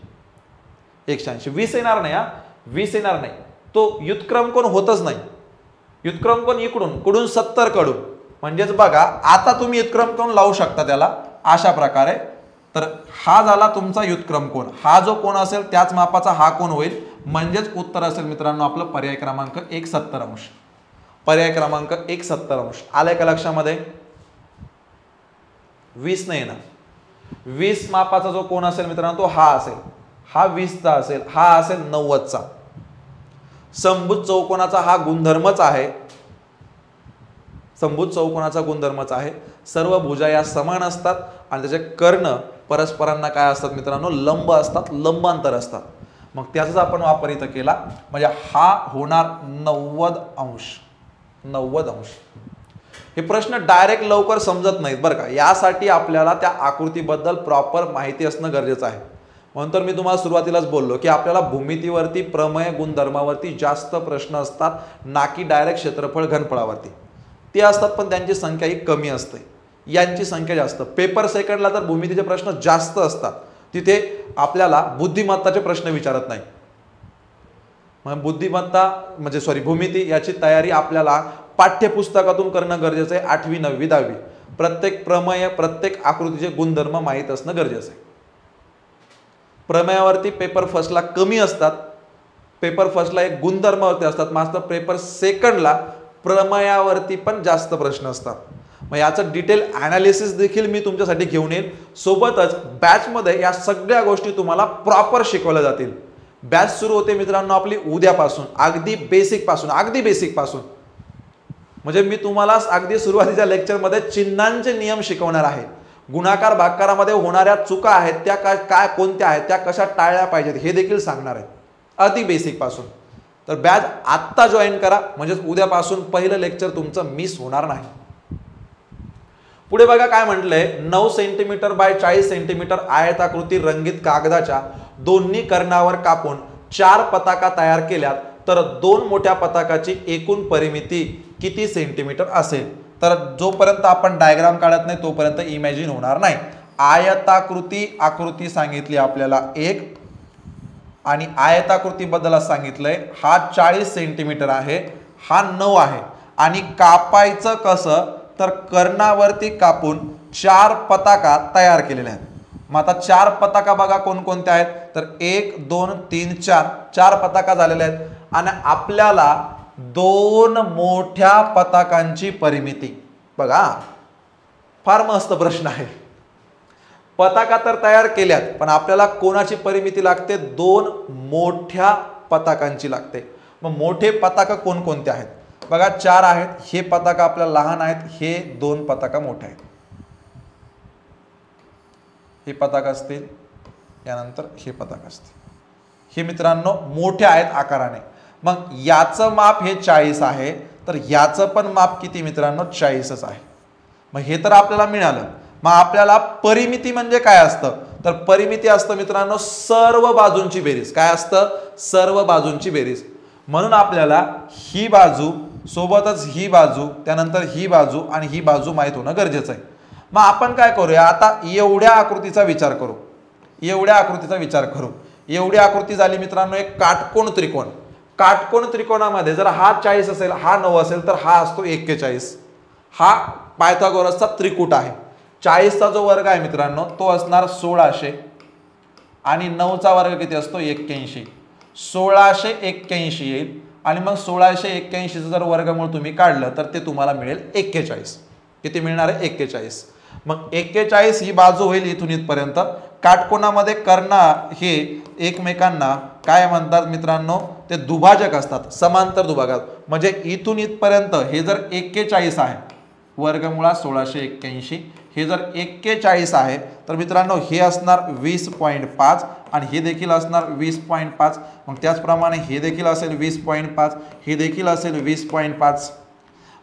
180 20 येणार नाही, हा 20 येणार नाही, तो व्युत्क्रम कोण होतच नाही. व्युत्क्रम कोण इकडून कुठून 70 कडून, म्हणजेच बघा आता तुम्ही व्युत्क्रम कोण लावू शकता त्याला अशा प्रकारे. तर हा झाला तुमचा व्युत्क्रम कोण, हा जो कोण असेल त्याच मापाचा हा कोण होईल, म्हणजेच उत्तर असेल मित्रांनो आपलं पर्याय क्रमांक 1 70 अंश. पर्याय क्रमांक 1 70 अंश. आलंय का लक्षामध्ये. 20 नाही येणार. 20 मापाचा जो कोण असेल मित्रांनो तो हा असेल, हा 20 चा असेल, हा असेल 90 चा. समभुज चौकोनाचा हा गुणधर्मच आहे, समभुज चौकोनाचा गुणधर्मच आहे. सर्व भुजा या समान असतात आणि त्याचे कर्ण परस्परांना काय असतात मित्रांनो लंब असतात, लंबांतर असतात. मग त्याचाच आपण वापर इथं केला, म्हणजे हा होणार 90 अंश. 90 अंश. हे प्रश्न डायरेक्ट लवकर समजत नाहीत बरं का, यासाठी आपल्याला त्या आकृतीबद्दल प्रॉपर माहिती असणं गरजेचं आहे. म्हणून तर मी तुम्हाला सुरुवातीलाच बोललो की आपल्याला भूमितीवरती प्रमेय गुणधर्मावरती जास्त प्रश्न असतात, ना की डायरेक्ट क्षेत्रफळ घनफळावरती. ते असतात पण त्यांची संख्या ही कमी असते, यांची संख्या जास्त. पेपर सेकंडला तर भूमितीचे प्रश्न जास्त असतात, तिथे आपल्याला बुद्धिमत्ताचे प्रश्न विचारत नाही. मग बुद्धिमत्ता म्हणजे भूमिती याची तयारी आपल्याला पाठ्यपुस्तकातून करणं गरजेचं आहे. 8वी 9वी 10वी प्रत्येक प्रमेय प्रत्येक आकृतीचे गुणधर्म माहीत असणं गरजेचं आहे. प्रमेयावरती पेपर फर्स्टला कमी असतात, पेपर फर्स्टला एक गुणधर्मावरती असतात, मात्र पेपर सेकंडला प्रमेयावरती पण जास्त प्रश्न असतात. मग याचं डिटेल ॲनालिसिस देखील मी तुमच्यासाठी घेऊन येईल. सोबतच बॅचमध्ये या सगळ्या गोष्टी तुम्हाला प्रॉपर शिकवल्या जातील. बॅच सुरू होते मित्रांनो आपली उद्यापासून, अगदी बेसिक पासून. म्हणजे मी तुम्हाला अगदी सुरुवातीच्या लेक्चरमध्ये चिन्हांचे नियम शिकवणार आहे. गुणाकार भागाकारामध्ये होणाऱ्या चुका आहेत त्या काय कोणत्या आहेत, त्या कशा टाळल्या पाहिजेत हे देखील सांगणार आहे, अति बेसिक पासून. तर बॅच आत्ता जॉईन करा, म्हणजे उद्यापासून पहिलं लेक्चर तुमचं मिस होणार नाही. पुढे बघा काय म्हटलंय, 9 सेंटीमीटर बाय 40 सेंटीमीटर आयताकृती रंगीत कागदाच्या दोन्ही कर्णावर कापून 4 पताका तयार केल्यात, तर 2 मोठ्या पताकाची एकूण परिमिती किती सेंटीमीटर असेल. तर जोपर्यंत आपण डायग्राम काढत नाही तोपर्यंत इमॅजिन होणार नाही. आकृती सांगितली आपल्याला 1 आणि आयताकृती बद्दल सांगितलंय, हा 40 सेंटीमीटर आहे, हा 9 आहे. आणि कापायचं कसं, तर कर्णावरती कापून 4 पताका तयार केलेल्या आहेत. मग आता 4 पताका बघा कोणकोणत्या आहेत, तर 1 2 3 4 पताका झालेल्या आहेत. आणि आपल्याला 2 मोठ्या पताकांची परिमिती बघा, फार मस्त प्रश्न आहे. पताका तर तयार केल्यात, पण आपल्याला कोणाची परिमिती लागते, 2 मोठ्या पताकांची लागते. मग मोठे पताका कोणकोणते आहेत बघा, 4 आहेत. हे पताका आपल्याला लहान आहेत, हे 2 पताका मोठे आहेत. हे पताका असतील, यानंतर हे पताका असतील. हे मित्रांनो मोठे आहेत आकाराने. मग याचं माप हे 40 आहे, तर याचं पण माप किती मित्रांनो 40च आहे. मग हे तर आपल्याला मिळालं. मग आपल्याला परिमिती म्हणजे काय असतं, तर परिमिती असतं मित्रांनो सर्व बाजूंची बेरीज. काय असतं, सर्व बाजूंची बेरीज. म्हणून आपल्याला ही बाजू सोबतच ही बाजू, त्यानंतर ही बाजू आणि ही बाजू माहित होणं गरजेचं आहे. मग आपण काय करूया, आता एवढ्या आकृतीचा विचार करू. एवढी आकृती झाली मित्रांनो एक काटकोन त्रिकोण. काटकोन त्रिकोणामध्ये जर हा 40 असेल, हा 9 असेल, तर हा असतो 41. हा पायथागोरसचा त्रिकूट आहे. 40चा जो वर्ग आहे मित्रांनो तो असणार 1600 आणि 9चा वर्ग किती असतो 81. 1681 येईल. आणि मग 1681चं जर वर्गमूळ तुम्ही काढलं तर ते तुम्हाला मिळेल 41. किती मिळणार आहे 41. मग 41 ही बाजू होईल इथून इथपर्यंत. काटकोनामध्ये कर्ण हे एकमेकांना काय म्हणतात मित्रांनो, ते दुभाजक असतात, समांतर दुभाजक. म्हणजे इथून इथपर्यंत हे जर 41 आहे, वर्गमुळा 1681, हे जर 41 आहे, तर मित्रांनो हे असणार 20.5 आणि हे देखील असणार 20.5. मग त्याचप्रमाणे हे देखील असेल 20.5, हे देखील असेल 20.5.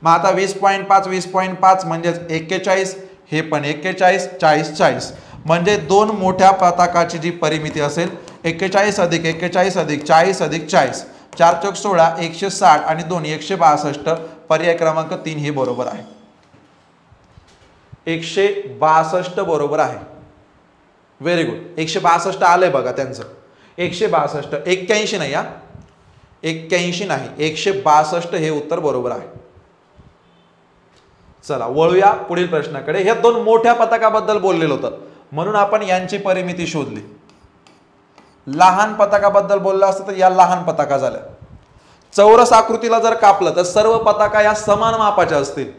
मग आता 20.5 म्हणजेच 41, हे पण 41, 40, 40. म्हणजे 2 मोठ्या पताकाची जी परिमिती असेल 41 अधिक 41 अधिक 40 अधिक 40, 4 चौक 16, 160 आणि 2 162 पर्याय क्रमांक 3 हे बरोबर आहे. 162 बरोबर आहे. Very good. 162 आलंय बघा त्यांचं. 162 81 नाही हा, 81 नाही, 162 हे उत्तर बरोबर आहे. चला वळूया पुढील प्रश्नाकडे. ह्या दोन मोठ्या पताकाबद्दल बोललेलं होतं म्हणून आपण यांची परिमिती शोधली. लहान पताकाबद्दल बोललं असतं तर या लहान पताका झाल्या. चौरस आकृतीला जर कापलं तर सर्व पताका या समान मापाच्या असतील.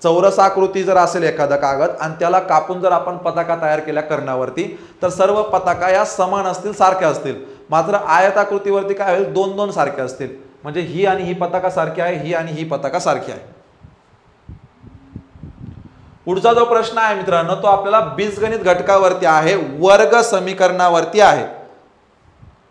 चौरस आकृती जर असेल एखादा कागद आणि त्याला कापून जर आपण पताका तयार केल्या कर्णावरती तर सर्व पताका या समान असतील, सारख्या असतील. मात्र आयताकृतीवरती काय होईल, दोन दोन सारख्या असतील. म्हणजे ही आणि ही पताका सारखी आहे, ही आणि ही पताका सारखी आहे. पुढचा जो प्रश्न आहे मित्रांनो तो आपल्याला बीजगणित घटकावरती आहे, वर्ग समीकरणावरती आहे.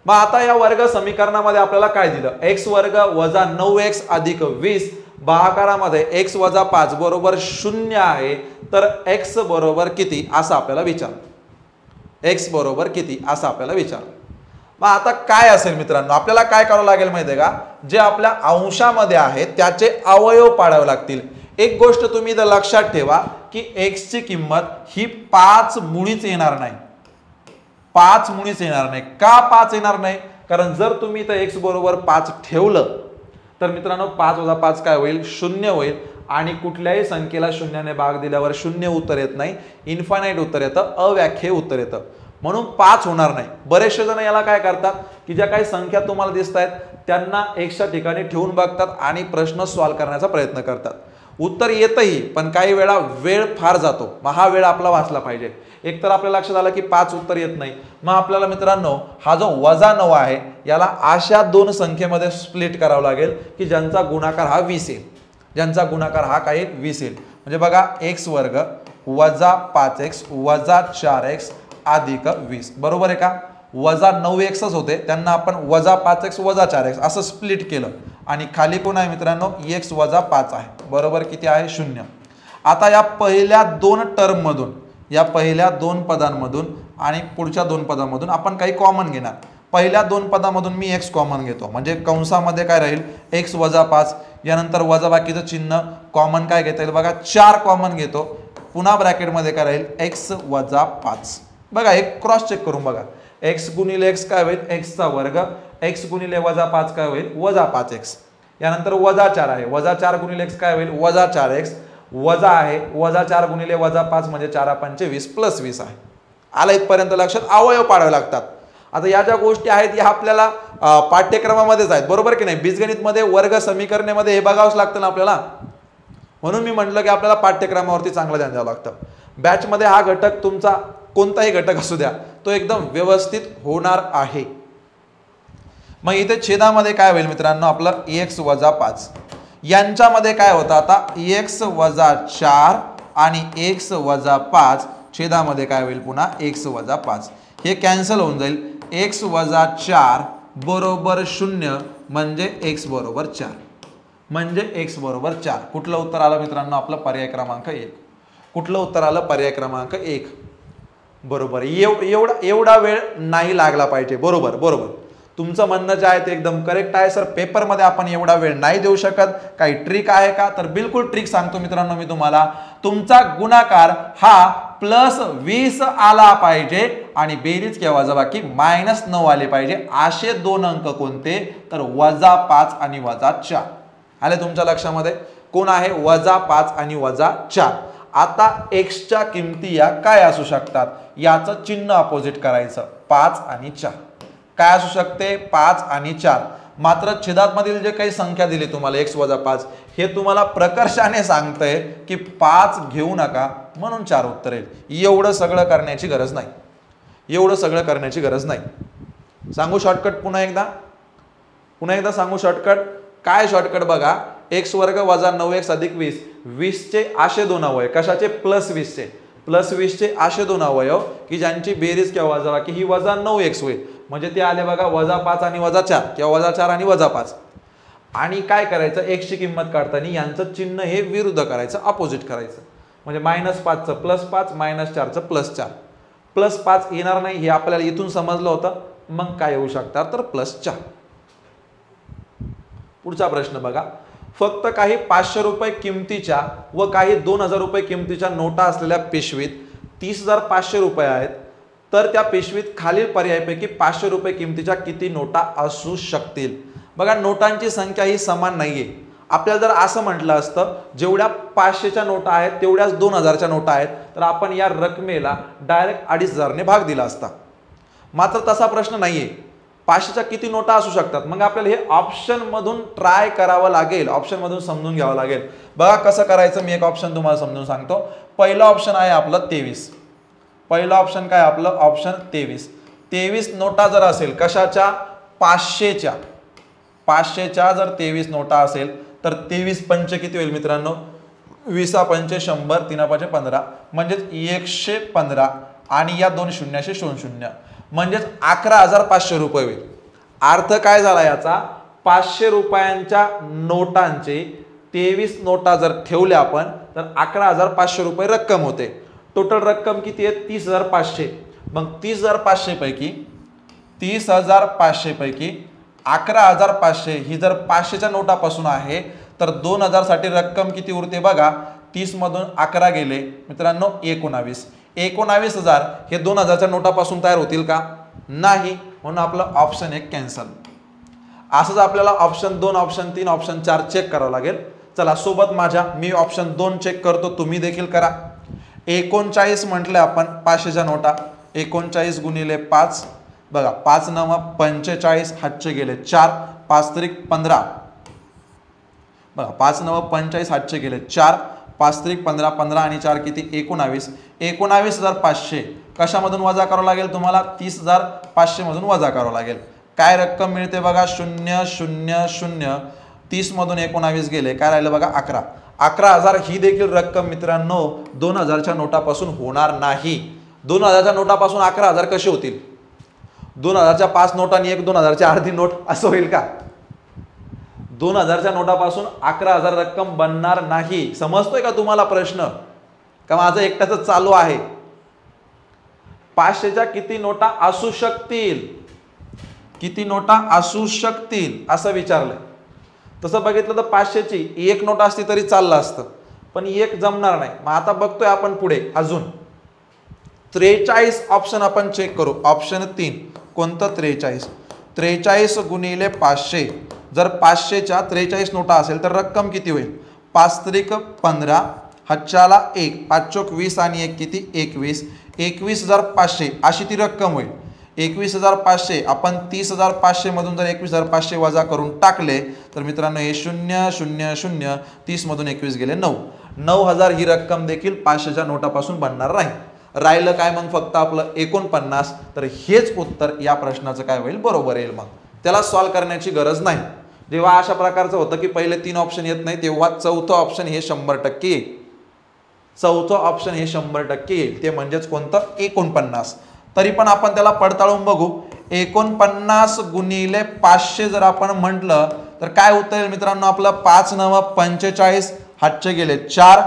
मग आता या वर्ग समीकरणामध्ये आपल्याला काय दिलं, x वर्ग वजा 9x अधिक 20 भागाकारामध्ये x वजा 5 बरोबर 0 आहे. तर x बरोबर किती असं आपल्याला विचार. x बरोबर किती असं आपल्याला विचार. मग आता काय असेल मित्रांनो, आपल्याला काय करावं लागेल माहिती आहे का, जे आपल्या अंशामध्ये आहे त्याचे अवयव पाडावे लागतील. एक गोष्ट तुम्ही इथं लक्षात ठेवा की x ची किंमत ही 5 मुळीच येणार नाही. 5 मुळीच येणार नाही. का 5 येणार नाही, कारण जर तुम्ही इथं x बरोबर 5 ठेवलं तर मित्रांनो 5 वजा 5 काय होईल, 0 होईल. आणि कुठल्याही संख्येला शून्याने भाग दिल्यावर 0 उत्तर येत नाही, इन्फानाइट उत्तर येतं, अव्याख्येय उत्तर येतं. म्हणून 5 होणार नाही. बरेचसे जण याला काय करतात की ज्या काही संख्या तुम्हाला दिसत आहेत त्यांना एक्सच्या ठिकाणी ठेवून बघतात आणि प्रश्न सॉल्व्ह करण्याचा प्रयत्न करतात. उत्तर येतही पण काही वेळा वेळ फार जातो. मग हा वेळ आपला वाचला पाहिजे. एक तर आपल्या लक्षात आलं की 5 उत्तर येत नाही. मग आपल्याला मित्रांनो हा जो वजा 9 आहे याला अशा दोन संख्येमध्ये स्प्लिट करावं लागेल की ज्यांचा गुणाकार हा 20 येईल. ज्यांचा गुणाकार हा काय 20 येईल. म्हणजे बघा x वर्ग वजा 5x वजा 4x अधिक 20 बरोबर आहे का. वजा 9xच होते त्यांना आपण वजा 5x वजा 4x असं स्प्लिट केलं आणि खाली कोण आहे मित्रांनो x वजा 5 आहे. बरोबर किती आहे 0. आता या पहिल्या दोन टर्म मधून, या पहिल्या दोन पदांमधून आणि पुढच्या दोन पदांमधून आपण काही कॉमन घेणार. पहिल्या दोन पदांमधून मी x कॉमन घेतो म्हणजे कंसामध्ये काय राहील x वजा 5. यानंतर वजा बाकीचं चिन्ह कॉमन काय घेता येईल बघा 4 कॉमन घेतो. पुन्हा ब्रॅकेटमध्ये काय राहील x वजा 5. बघा एक क्रॉस चेक करून बघा. x गुणिले x काय होईल x चा वर्ग, x गुणिले वजा 5 काय होईल वजा 5x. यानंतर वजा 4 आहे, वजा 4 गुणिले x काय होईल वजा 4x. वजा आहे, वजा 4 गुणिले वजा 5 म्हणजे 4 5 20 प्लस 20 आहे. आला इथपर्यंत लक्षात. अवयव पाडावे लागतात. आता या ज्या गोष्टी आहेत या आपल्याला पाठ्यक्रमामध्येच आहेत बरोबर की नाही. बीजगणितमध्ये वर्ग समीकरणेमध्ये हे बघावंच लागतं ना आपल्याला. म्हणून मी म्हटलं की आपल्याला पाठ्यक्रमावरती चांगलं ध्यान द्यावं लागतं. बॅचमध्ये हा घटक तुमचा कोणताही घटक असू द्या तो एकदम व्यवस्थित होणार आहे. मग इथे छेदामध्ये काय होईल मित्रांनो आपलं x वजा 5. यांच्यामध्ये काय होतं आता x वजा 4 आणि x वजा 5. छेदामध्ये काय होईल पुन्हा x वजा 5. हे कॅन्सल होऊन जाईल. x वजा 4 बरोबर 0 म्हणजे x बरोबर 4 म्हणजे x बरोबर 4. कुठलं उत्तर आलं मित्रांनो आपलं पर्याय क्रमांक 1. कुठलं उत्तर आलं पर्याय क्रमांक 1 बरोबर. एवढा वेळ नाही लागला पाहिजे. बरोबर बरोबर तुमचं म्हणणं जे आहे ते एकदम करेक्ट आहे सर. पेपरमध्ये आपण एवढा वेळ नाही देऊ शकत. काही ट्रिक आहे का, तर बिलकुल ट्रिक सांगतो मित्रांनो मी तुम्हाला. तुमचा गुणाकार हा +20 आला पाहिजे आणि बेरीज किंवा वजाबाकी -9 आले पाहिजे. असे दोन अंक कोणते, तर वजा 5 आणि वजा 4 आले तुमच्या लक्षामध्ये. कोण आहे वजा 5 आणि वजा 4. आता x च्या किमती या काय असू शकतात, याचं चिन्ह अपोजिट करायचं. 5 आणि 4 काय असू शकते 5 आणि 4. मात्र छेदामधील जे काही संख्या दिली तुम्हाला x वजा 5 हे तुम्हाला प्रकर्षाने सांगतंय की 5 घेऊ नका म्हणून 4 उत्तर येईल. एवढं सगळं करण्याची गरज नाही. एवढं सगळं करण्याची गरज नाही. सांगू शॉर्टकट पुन्हा एकदा सांगू शॉर्टकट. काय शॉर्टकट बघा. x वर्ग वजा 9x अधिक 20. 20 चे असे दोन अवयव कशाचे +20 चे. +20 चे असे दोन अवयव की ज्यांची बेरीज किंवा वजाबाकी ही वजा 9x होईल. म्हणजे ते आले बघा वजा 5 आणि वजा 4 किंवा वजा 4 आणि वजा 5. आणि काय करायचं x ची किंमत काढताना यांचं चिन्ह हे विरुद्ध करायचं, अपोजिट करायचं. म्हणजे -5 चं +5 -4 चं +4. +5 येणार नाही हे आपल्याला इथून समजलं होतं. मग काय येऊ शकतात तर +4. पुढचा प्रश्न बघा. फक्त काही 500 रुपये किमतीच्या व काही 2000 रुपये किमतीच्या नोटा असलेल्या पिशवीत 30,500 रुपये आहेत, तर त्या पिशवीत खालील पर्यायापैकी 500 रुपये किमतीच्या किती नोटा असू शकतील? बघा, नोटांची संख्या ही समान नाहीये. आपल्याला जर असं म्हटलं असतं जेवढ्या 500च्या नोटा आहेत तेवढ्याच 2000च्या नोटा आहेत, तर आपण या रकमेला डायरेक्ट 2500 ने भाग दिला असता. मात्र तसा प्रश्न नाहीये. 500च्या किती नोटा असू शकतात? मग आपल्याला हे ऑप्शन मधून ट्राय करावं लागेल, ऑप्शन मधून समजून घ्यावं लागेल. बघा कसं करायचं, मी एक ऑप्शन तुम्हाला समजून सांगतो. पहिलं ऑप्शन आहे आपलं 23. पहिलं ऑप्शन काय आपलं? ऑप्शन 23. 23 नोटा जर असेल कशाच्या? 500च्या. 500च्या जर 23 नोटा असेल तर 23 पंच किती होईल मित्रांनो? 20 पंच 100, 3 पंच 15, म्हणजेच 115 आणि या 2 शून्याशी 2 शून्य, म्हणजेच 11,500 रुपये होईल. अर्थ काय झाला याचा? 500 रुपयांच्या नोटांचे 23 नोटा जर ठेवल्या आपण तर 11,500 रुपये रक्कम होते. टोटल रक्कम किती आहे? 30,500. मग 30,500 पैकी 11,500 ही जर 500च्या नोटापासून आहे तर 2000 साठी रक्कम किती उरते? बघा, 30 मधून 11 गेले मित्रांनो 19. 19,000 हे 2000च्या नोटापासून तयार होतील का? नाही, म्हणून आपलं ऑप्शन 1 कॅन्सल. असंच आपल्याला ऑप्शन 2, ऑप्शन 3, ऑप्शन 4 चेक करावं लागेल. चला सोबत माझ्या, मी ऑप्शन 2 चेक करतो, तुम्ही देखील करा. 39 म्हटलं आपण 500च्या नोटा. 39 गुणिले 5, बघा 5 9 45, हातचे गेले 4, 5 त्रिक 15, बघा 5 9 45, हातचे गेले 4, 5 त्रिक 15, 15 आणि 4 किती? 19. 19,500 कशामधून वजा करावं लागेल तुम्हाला? 30,500 मधून वजा करावं लागेल. काय रक्कम मिळते? बघा 0 0 0, 30 मधून 19 गेले, काय राहिलं? बघा 11. 11,000 ही देखील रक्कम मित्रांनो 2000च्या नोटापासून होणार नाही. 2000च्या नोटापासून 11,000 कसे होतील? 2000च्या 5 नोट आणि एक 2000ची अर्धी नोट, असं होईल का? 2000च्या नोटापासून 11,000 रक्कम बनणार नाही. समजतोय का तुम्हाला प्रश्न? का माझं एकट्याच चालू आहे? 500च्या किती नोटा असू शकतील? किती नोटा असू शकतील असं विचारलंय. तसं बघितलं तर 500ची एक नोट असती तरी चाललं असतं, पण एक जमणार नाही. मग आता बघतोय आपण पुढे अजून 43 ऑप्शन आपण चेक करू. ऑप्शन 3 कोणतं? 43. 43 गुणिले 500, जर 500च्या 43 नोटा असेल तर रक्कम किती होईल? 5 त्रिक 15, हातच्याला 1, 5 चोक 20 आणि 1 किती? 21. 21,500 अशी ती रक्कम होईल. 21,500 आपण 30,500 मधून जर 21,500 वजा करून टाकले तर मित्रांनो हे 0 0 0, 30 मधून 21 गेले 9. 9,000 ही रक्कम देखील 500च्या नोटापासून बनणार नाही. राहिलं काय मग? फक्त आपलं 49. तर हेच उत्तर या प्रश्नाचं काय होईल? बरोबर येईल. मग त्याला सॉल्व करण्याची गरज नाही. जेव्हा अशा प्रकारचं होतं की पहिले 3 ऑप्शन येत नाही तेव्हा चौथं ऑप्शन हे 100% येईल. चौथं ऑप्शन हे 100% येईल, ते म्हणजेच कोणतं? 49. तरी पण आपण त्याला पडताळून बघू. 49 गुणिले 500 जर आपण म्हटलं तर काय उत्तर येईल मित्रांनो आपलं? 5 9 45, हातचे गेले 4,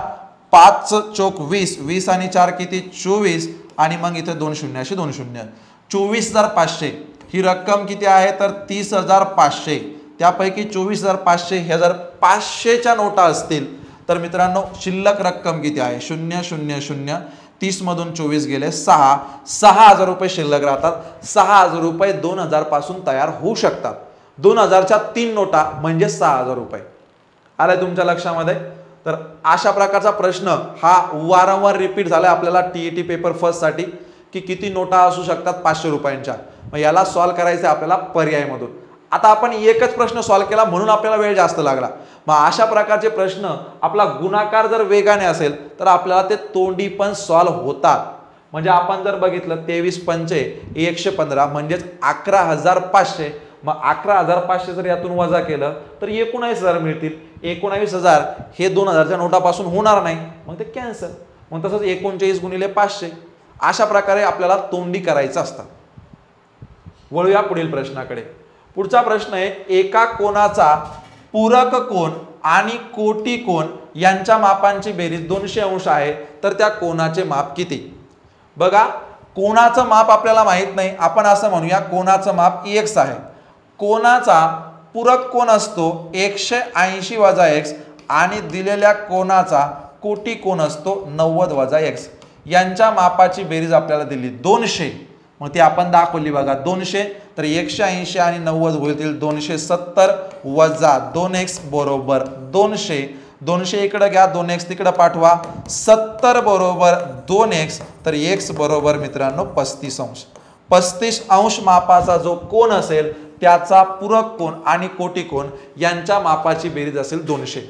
5 चोक 20, 20 आणि 4 किती? 24 आणि मग इथे 2 शून्याशी 2 शून्य. 24,500 ही रक्कम किती आहे? तर 30,500. त्यापैकी 24,500 हे जर 500च्या नोटा असतील तर मित्रांनो शिल्लक रक्कम किती आहे? 0 0 0, 30 मधून 24 गेले 6. 6,000 रुपये शिल्लक राहतात. 6,000 रुपये 2000 पासून तयार होऊ शकतात. 2000च्या 3 नोटा म्हणजे 6,000 रुपये. आलाय तुमच्या लक्षामध्ये? तर अशा प्रकारचा प्रश्न हा वारंवार रिपीट झालाय आपल्याला टीईटी पेपर फर्स्ट साठी की किती नोटा असू शकतात 500 रुपयांच्या. मग याला सॉल्व करायचं आपल्याला पर्यायमधून. आता आपण एकच प्रश्न सॉल्व केला म्हणून आपल्याला वेळ जास्त लागला. मग अशा प्रकारचे प्रश्न आपला गुणाकार जर वेगाने असेल तर आपल्याला ते तोंडी पण सॉल्व होतात. म्हणजे आपण जर बघितलं 23 पंचे 115 म्हणजेच 11,500. मग 11,500 जर यातून वजा केलं तर 19,000 मिळतील. 19,000 हे 2000च्या नोटापासून होणार नाही, मग ते कॅन्सल. मग तसंच 39 गुणिले 500 अशा प्रकारे आपल्याला तोंडी करायचं असतं. वळूया पुढील प्रश्नाकडे. पुढचा प्रश्न आहे, एका कोनाचा पूरक कोन आणि कोटी कोन यांच्या मापांची बेरीज 200 अंश आहे तर त्या कोनाचे माप किती? बघा, कोनाचं माप आपल्याला माहित नाही. आपण असं म्हणूया कोनाचं माप x आहे. कोनाचा पूरक कोन असतो 180 वजा x आणि दिलेल्या कोनाचा कोटी कोन असतो 90 वजा x. यांच्या मापाची बेरीज आपल्याला दिली 200. मग ती आपण दाखवली बघा 200 तर 180 आणि 90 होईल 270 वजा 2x बरोबर 200. 200 इकडे घ्या 2x तिकडे पाठवा 70 बरोबर 2x तर x बरोबर मित्रांनो 35 अंश. 35 अंश मापाचा जो कोन असेल त्याचा पूरक कोन आणि कोटी कोन यांच्या मापाची बेरीज असेल 200.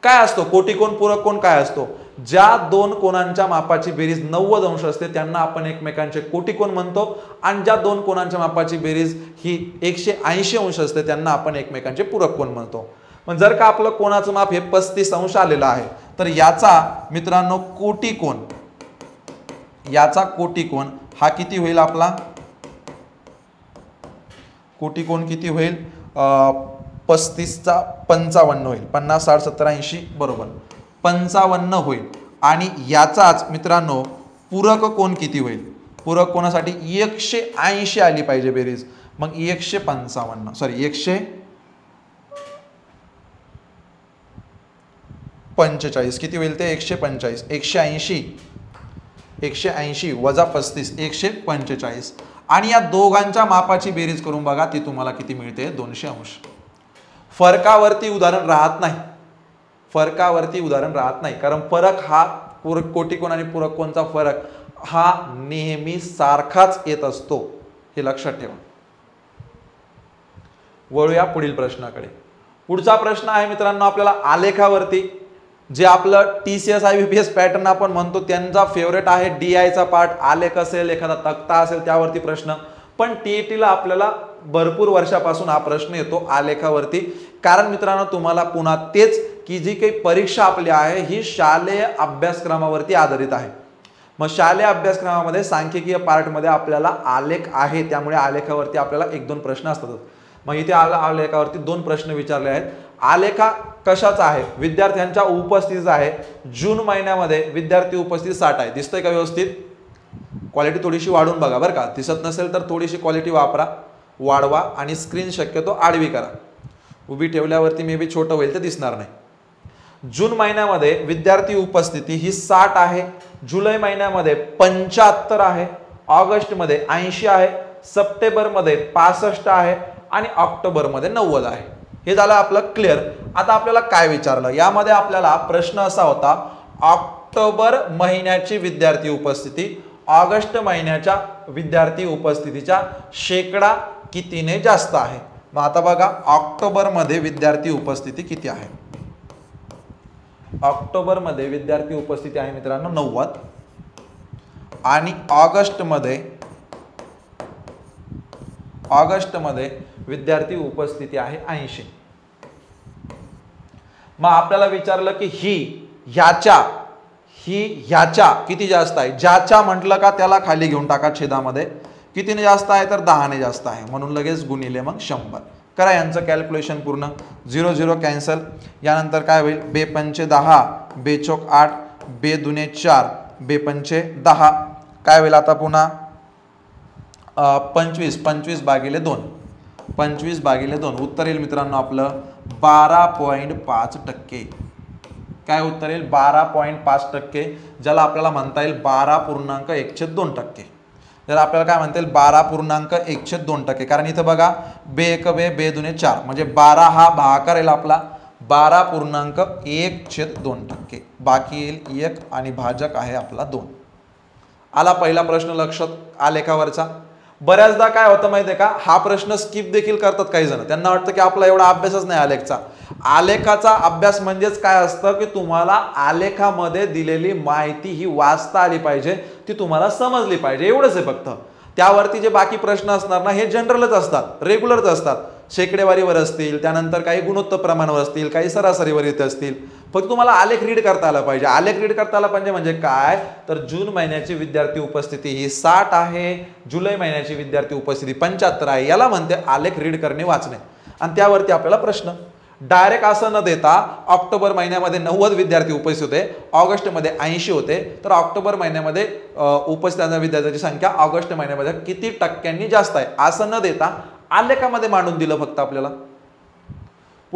काय असतो कोटी कोन पूरक कोन काय असतो? ज्या दोन कोनांच्या मापाची बेरीज 90 अंश असते त्यांना आपण एकमेकांचे कोटी कोन म्हणतो आणि ज्या दोन कोनांच्या मापाची बेरीज ही 180 अंश असते त्यांना आपण एकमेकांचे पूरक कोन म्हणतो. पण जर का आपलं कोनाचं माप हे 35 अंश आलेलं आहे तर याचा मित्रांनो कोटी कोन, याचा कोटी कोन हा किती होईल आपला? कोटी कोन किती होईल? 35 चा 55 होईल. 50 60 70 80 बरोबर 55 होईल. आणि याचाच मित्रांनो पूरक कोन किती होईल? पूरक कोनासाठी 180 आली पाहिजे बेरीज. मग 155 सॉरी 145 किती होईल ते? 145. 180 वजा 35 145. आणि या दोघांच्या मापाची बेरीज करून बघा ती तुम्हाला किती मिळते? 200 अंश. फरकावरती उदाहरण राहत नाही, फरकावरती उदाहरण राहत नाही कारण फरक हा कोटी कोन आणि पूरक कोनचा फरक हा नेहमी सारखाच येत असतो, हे लक्षात ठेवा. वळूया पुढील प्रश्नाकडे. पुढचा प्रश्न आहे मित्रांनो आपल्याला आलेखावरती, जे आपलं TCS IBPS पॅटर्न आपण म्हणतो त्यांचा फेवरेट आहे. DI चा पार्ट, आलेख असेल एखादा तक्ता असेल त्यावरती प्रश्न. पण TET ला आपल्याला भरपूर वर्षापासून हा प्रश्न येतो आलेखावरती. कारण मित्रांनो तुम्हाला पुन्हा तेच की जी काही परीक्षा आपली आहे ही शालेय अभ्यासक्रमावरती आधारित आहे. मग शालेय अभ्यासक्रमामध्ये सांख्यिकीय पार्टमध्ये आपल्याला आलेख आहे त्यामुळे आलेखावरती आपल्याला 1-2 प्रश्न असतात. मग इथे आलेखावरती 2 प्रश्न विचारले आहेत. आलेखा कशाचा आहे? विद्यार्थ्यांच्या उपस्थितीचा आहे. जून महिन्यामध्ये विद्यार्थी उपस्थिती 60 आहे. दिसतंय का व्यवस्थित? क्वालिटी थोडीशी वाढवून बघा बरं का. दिसत नसेल तर थोडीशी क्वालिटी वापरा, वाढवा आणि स्क्रीन शक्यतो आडवी करा. उभी ठेवल्यावरती मे बी छोटं होईल तर दिसणार नाही. जून महिन्यामध्ये विद्यार्थी उपस्थिती ही 60 आहे. जुलै महिन्यामध्ये 75 आहे. ऑगस्ट मध्ये 80 आहे. सप्टेंबर मध्ये 65 आहे आणि ऑक्टोबर मध्ये 90 आहे. हे झालं आपलं क्लिअर. आता आपल्याला काय विचारलं यामध्ये? आपल्याला प्रश्न असा होता ऑक्टोबर महिन्याची विद्यार्थी उपस्थिती ऑगस्ट महिन्याच्या विद्यार्थी उपस्थितीच्या शेकडा कितीने जास्त आहे. मग आता बघा ऑक्टोबर मध्ये विद्यार्थी उपस्थिती किती आहे? ऑक्टोबर मध्ये विद्यार्थी उपस्थिती आहे मित्रांनो 90 आणि ऑगस्ट मध्ये विद्यार्थी उपस्थिती आहे 80. मग आपल्याला विचारलं की ह्याच्या किती जास्त आहे? ज्याच्या म्हटलं का त्याला खाली घेऊन टाका छेदामध्ये. कितीने जास्त आहे तर 10 ने जास्त आहे म्हणून लगेच गुणिले मग 100 करा. यांचं कॅल्क्युलेशन पूर्ण. 0 0 कॅन्सल. यानंतर काय होईल? 2 पंचे 10, 2 चौक 8, 2 दुने 4, 2 पंचे 10. काय होईल आता पुन्हा? 25 भागिले 2. 25 भागिले 2 उत्तर येईल मित्रांनो आपलं 12.5%. काय उत्तर येईल? 12.5%, ज्याला आपल्याला म्हणता येईल 12.1/2%. जर आपल्याला काय म्हणता येईल 12.1/2%. कारण इथं बघा 2 1 2 2 दुने 4 म्हणजे 12 हा भागाकार येईल आपला 12.1/2%. बाकी येईल 1 आणि भाजक आहे आपला 2. आला पहिला प्रश्न लक्षात आलेखावरचा. बऱ्याचदा काय होतं माहिती आहे का, हा प्रश्न स्किप देखील करतात काही जण. त्यांना वाटतं की आपला एवढा अभ्यासच नाही आलेखचा. आलेखाचा अभ्यास म्हणजेच काय असतं की तुम्हाला आलेखामध्ये दिलेली माहिती ही वाचता आली पाहिजे, ती तुम्हाला समजली पाहिजे, एवढंच आहे फक्त. त्यावरती जे बाकी प्रश्न असणार ना हे जनरलच असतात, रेग्युलरच असतात. शेकडेवारीवर असतील, त्यानंतर काही गुणोत्तर प्रमाणावर असतील, काही सरासरीवर येत असतील. फक्त तुम्हाला आलेख रीड करता आला पाहिजे. आलेख रीड करता आला पाहिजे म्हणजे काय तर जून महिन्याची विद्यार्थी उपस्थिती ही 60 आहे, जुलै महिन्याची विद्यार्थी उपस्थिती 75 आहे. याला म्हणते आलेख रीड करणे वाचणे. आणि त्यावरती आपल्याला प्रश्न डायरेक्ट असं न देता ऑक्टोबर महिन्यामध्ये 90 विद्यार्थी उपस्थित होते, ऑगस्ट मध्ये 80 होते, तर ऑक्टोबर महिन्यामध्ये उपस्थित विद्यार्थ्यांची संख्या ऑगस्ट महिन्यामध्ये किती टक्क्यांनी जास्त आहे असं न देता आलेखामध्ये मांडून दिलं फक्त आपल्याला.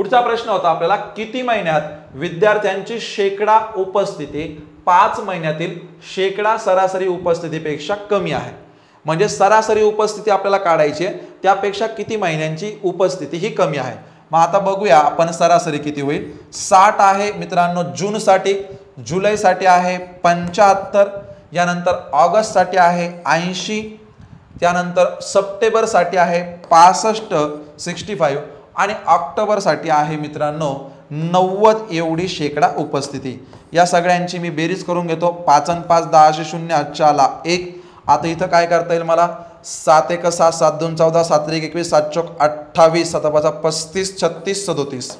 पुढचा प्रश्न होता आपल्याला, किती महिन्यात विद्यार्थ्यांची शेकडा उपस्थिती 5 महिन्यातील शेकडा सरासरी उपस्थितीपेक्षा कमी आहे. म्हणजे सरासरी उपस्थिती आपल्याला काढायची आहे, त्यापेक्षा किती महिन्यांची उपस्थिती ही कमी आहे. मग आता बघूया आपण सरासरी किती होईल. 60 आहे मित्रांनो जूनसाठी, जुलैसाठी आहे 75, यानंतर ऑगस्टसाठी आहे 80, त्यानंतर सप्टेंबरसाठी आहे 65 65 आणि ऑक्टोबरसाठी आहे मित्रांनो 90 एवढी शेकडा उपस्थिती. या सगळ्यांची मी बेरीज करून घेतो. 5 आणि 5 10 0 8 1. आता इथं काय करता येईल मला, 7 1 6 7 2 14 7 1 21 7 4 28 7 5 35 36 37.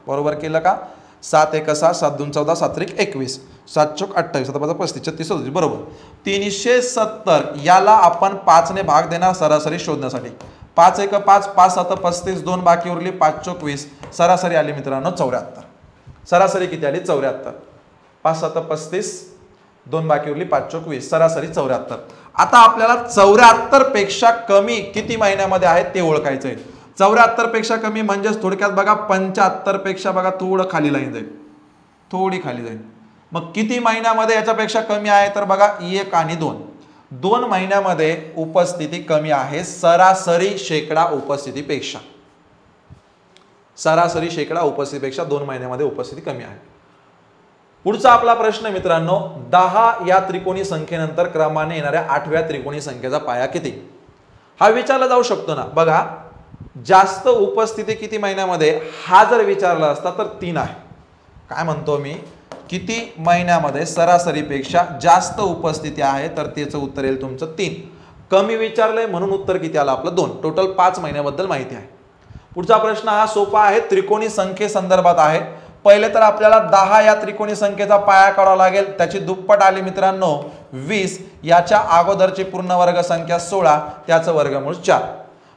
बरोबर केलं का. 7 1 6 7 2 14 7 1 21 7 4 28 7 5 35 36 37. बरोबर. 370 याला आपण 5 ने भाग देणार सरासरी शोधण्यासाठी. 5 1 5 5 7 35 2 बाकी उरली 5 4 20. सरासरी आली मित्रांनो 74. सरासरी किती आली 74. 5 7 35 2 बाकी उरली 5 4 20. सरासरी 74. आता आपल्याला 74 पेक्षा कमी किती महिन्यामध्ये आहेत ते ओळखायचं आहे. 74 पेक्षा कमी म्हणजेच थोडक्यात बघा 75 पेक्षा बघा थोडं खाली लाईन जाईल, थोडी खाली जाईल. मग किती महिन्यामध्ये याच्यापेक्षा कमी आहे तर बघा 1 आणि 2. 2 महिन्यामध्ये उपस्थिती कमी आहे सरासरी शेकडा उपस्थितीपेक्षा. सरासरी शेकडा उपस्थितीपेक्षा 2 महिन्यामध्ये उपस्थिती कमी आहे. पुढचा आपला प्रश्न मित्रांनो, 10 या त्रिकोणी संख्येनंतर क्रमाने येणाऱ्या 8व्या त्रिकोणी संख्येचा पाया किती. हा विचारला जाऊ शकतो ना. बघा जास्त उपस्थिती किती महिन्यामध्ये हा जर विचारला असता तर 3 आहे. काय म्हणतो मी, किती महिन्यामध्ये सरासरीपेक्षा जास्त उपस्थिती आहे तर त्याचं उत्तर येईल तुमचं 3. कमी विचारलंय म्हणून उत्तर किती आलं आपलं 2. टोटल 5 महिन्याबद्दल माहिती आहे. पुढचा प्रश्न हा सोपा आहे, त्रिकोणी संख्ये संदर्भात आहे. पहिले तर आपल्याला 10 या त्रिकोणी संख्येचा पाया काढावा लागेल. त्याची दुप्पट आली मित्रांनो 20. याच्या अगोदरची पूर्ण वर्ग संख्या 16, त्याचं वर्गमूळ 4.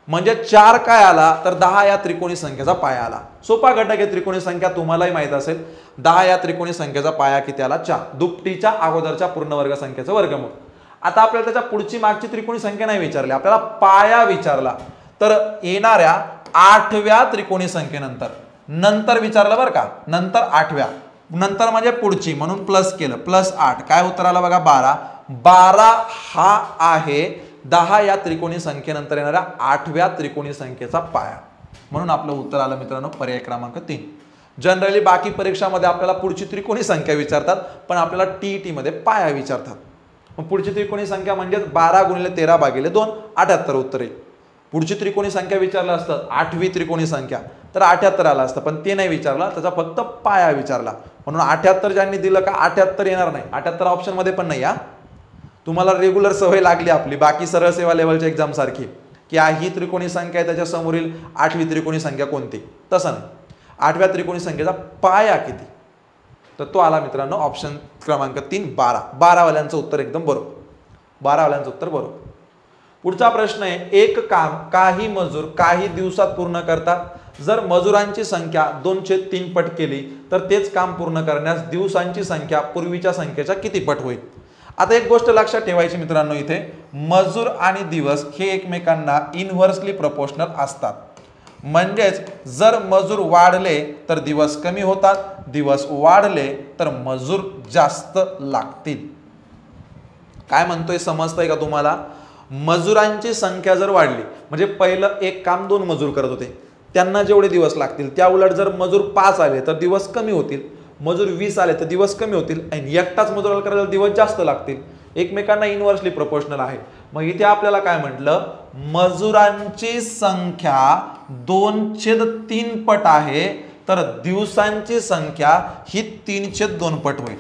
म्हणजे 4 काय आला तर 10 या त्रिकोणी संख्येचा पाया आला. सोपा घटक आहे त्रिकोणी संख्या, तुम्हालाही माहित असेल. 10 या त्रिकोणी संख्येचा पाया किती आला 4. दुपटीच्या अगोदरच्या पूर्ण वर्ग संख्येचं वर्गमूळ. आता आपल्याला त्याच्या पुढची मागची त्रिकोणी संख्या नाही विचारली, आपल्याला पाया विचारला. तर येणाऱ्या 8व्या त्रिकोणी संख्येनंतर नंतर विचारलं बरं का, नंतर 8व्या नंतर म्हणजे पुढची म्हणून प्लस केलं, +8 काय उत्तर आला बघा 12. 12 हा आहे 10 या त्रिकोणी संख्येनंतर येणाऱ्या 8व्या त्रिकोणी संख्येचा पाया. म्हणून आपलं उत्तर आलं मित्रांनो पर्याय क्रमांक 3. जनरली बाकी परीक्षामध्ये आपल्याला पुढची त्रिकोणी संख्या विचारतात, पण आपल्याला टीईटी मध्ये पाया विचारतात. मग पुढची त्रिकोणी संख्या म्हणजे 12 × 13 / 2 78 उत्तर येईल. पुढची त्रिकोणी संख्या विचारलं असतं 8वी त्रिकोणी संख्या तर 78 आला असतं, पण ते नाही विचारला, त्याचा फक्त पाया विचारला. म्हणून 78 ज्यांनी दिलं का 78 येणार नाही. 78 ऑप्शन मध्ये पण नाही. तुम्हाला रेग्युलर सवय लागली आपली बाकी सरळ सेवा लेवलच्या एक्झाम सारखी की ही त्रिकोणी संख्या आहे त्याच्या समोरील 8वी त्रिकोणी संख्या कोणती, तसं नाही. 8व्या त्रिकोणी संख्येचा पाया किती तर तो आला मित्रांनो ऑप्शन क्रमांक 3 12. 12 वाल्यांचं उत्तर एकदम बरोबर. 12 वाल्यांचं उत्तर बरोबर. पुढचा प्रश्न आहे, एक काम काही मजूर काही दिवसात पूर्ण करतात. जर मजुरांची संख्या 2/3 पट केली तर तेच काम पूर्ण करण्यास दिवसांची संख्या पूर्वीच्या संख्येच्या किती पट होईल. आता एक गोष्ट लक्षात ठेवायची मित्रांनो, इथे मजूर आणि दिवस हे एकमेकांना इनव्हर्सली प्रोपोर्शनल असतात. म्हणजेच जर मजूर वाढले तर दिवस कमी होतात, दिवस वाढले तर मजूर जास्त लागतील. काय म्हणतोय समजतंय का तुम्हाला. मजुरांची संख्या जर वाढली म्हणजे पहिलं एक काम 2 मजूर करत होते, त्यांना जेवढे दिवस लागतील त्या उलट जर मजूर 5 आले तर दिवस कमी होतील, मजूर 20 आले तर दिवस कमी होतील आणि एकटाच मजुराला करायला दिवस जास्त लागतील. एकमेकांना इनव्हर्सली प्रोपोर्शनल आहे. मग इथे आपल्याला काय म्हटलं, मजुरांची संख्या 2/3 पट आहे तर दिवसांची संख्या ही 3/2 पट होईल.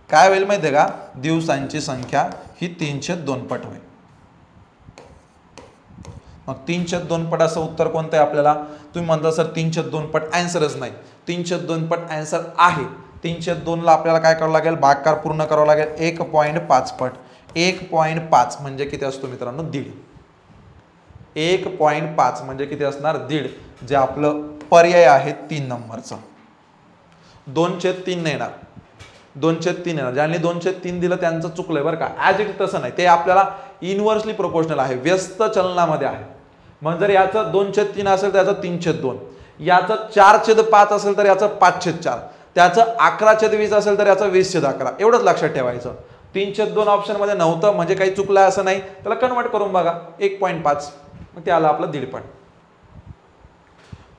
काय होईल माहिती आहे का, दिवसांची संख्या ही 3/2 पट होईल. मग 3/2 पट असं उत्तर कोणतं आहे आपल्याला. तुम्ही म्हणता सर 3/2 पट आन्सरच नाही. 3/2 पट आन्सर आहे. 3/2 ला आपल्याला काय करावं लागेल, भागाकार पूर्ण करावं लागेल. 1.5 पट. 1.5 म्हणजे किती असतो मित्रांनो 1.5. 1.5 म्हणजे किती असणार 1.5, जे आपलं पर्याय आहे 3 नंबरचा. 2/3 नाही येणार, 2/3 येणार. ज्यांनी 2/3 दिलं त्यांचं चुकलंय बरं का. ॲज इट तसं नाही, ते आपल्याला इनव्हर्सली प्रोपोर्शनल आहे, व्यस्त चलनामध्ये आहे. मग जर याचं 2/3 असेल तर याचं 3/2. याचं 4/5 असेल तर याचं 5/4, त्याचं 11/20 असेल तर याचं 20/11. एवढंच लक्षात ठेवायचं. 3/2 ऑप्शन मध्ये नव्हतं म्हणजे काही चुकलं असं नाही, त्याला कन्वर्ट करून बघा 1.5, मग ते आलं आपलं 1.5 पॉईंट.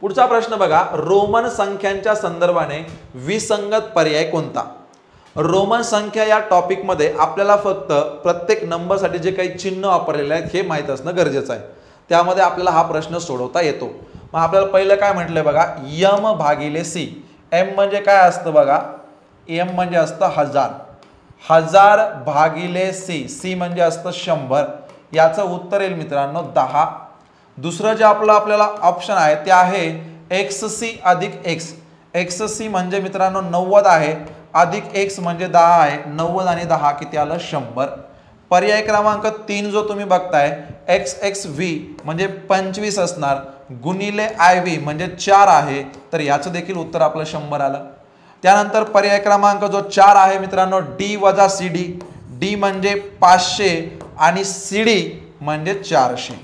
पुढचा प्रश्न बघा, रोमन संख्यांच्या संदर्भाने विसंगत पर्याय कोणता? रोमन संख्या या टॉपिक मध्ये आपल्याला फक्त प्रत्येक नंबरसाठी जे काही चिन्ह वापरलेले आहेत हे माहीत असणं गरजेचं आहे. त्यामध्ये आपल्याला हा प्रश्न सोडवता येतो. मग आपल्याला पहिलं काय म्हटलंय बघा, m/c. m म्हणजे काय असतं बघा, m म्हणजे असतं 1000. 1000/c. c म्हणजे असतं 100. याचं उत्तर येईल मित्रांनो 10. दुसरं जे आपल्याला ऑप्शन आहे ते आहे xc + x. xc म्हणजे मित्रांनो 90 आहे, अधिक x म्हणजे 10 आहे. 90 आणि 10 किती आलं? 100. पर्याय क्रमांक 3 जो तुम्ही बघताय xxv म्हणजे 25 असणार, गुणिले iv म्हणजे 4 आहे, तर याचं देखील उत्तर आपलं 100 आलं. त्यानंतर पर्याय क्रमांक जो 4 आहे मित्रांनो d - cd. d म्हणजे 500 आणि cd म्हणजे 400.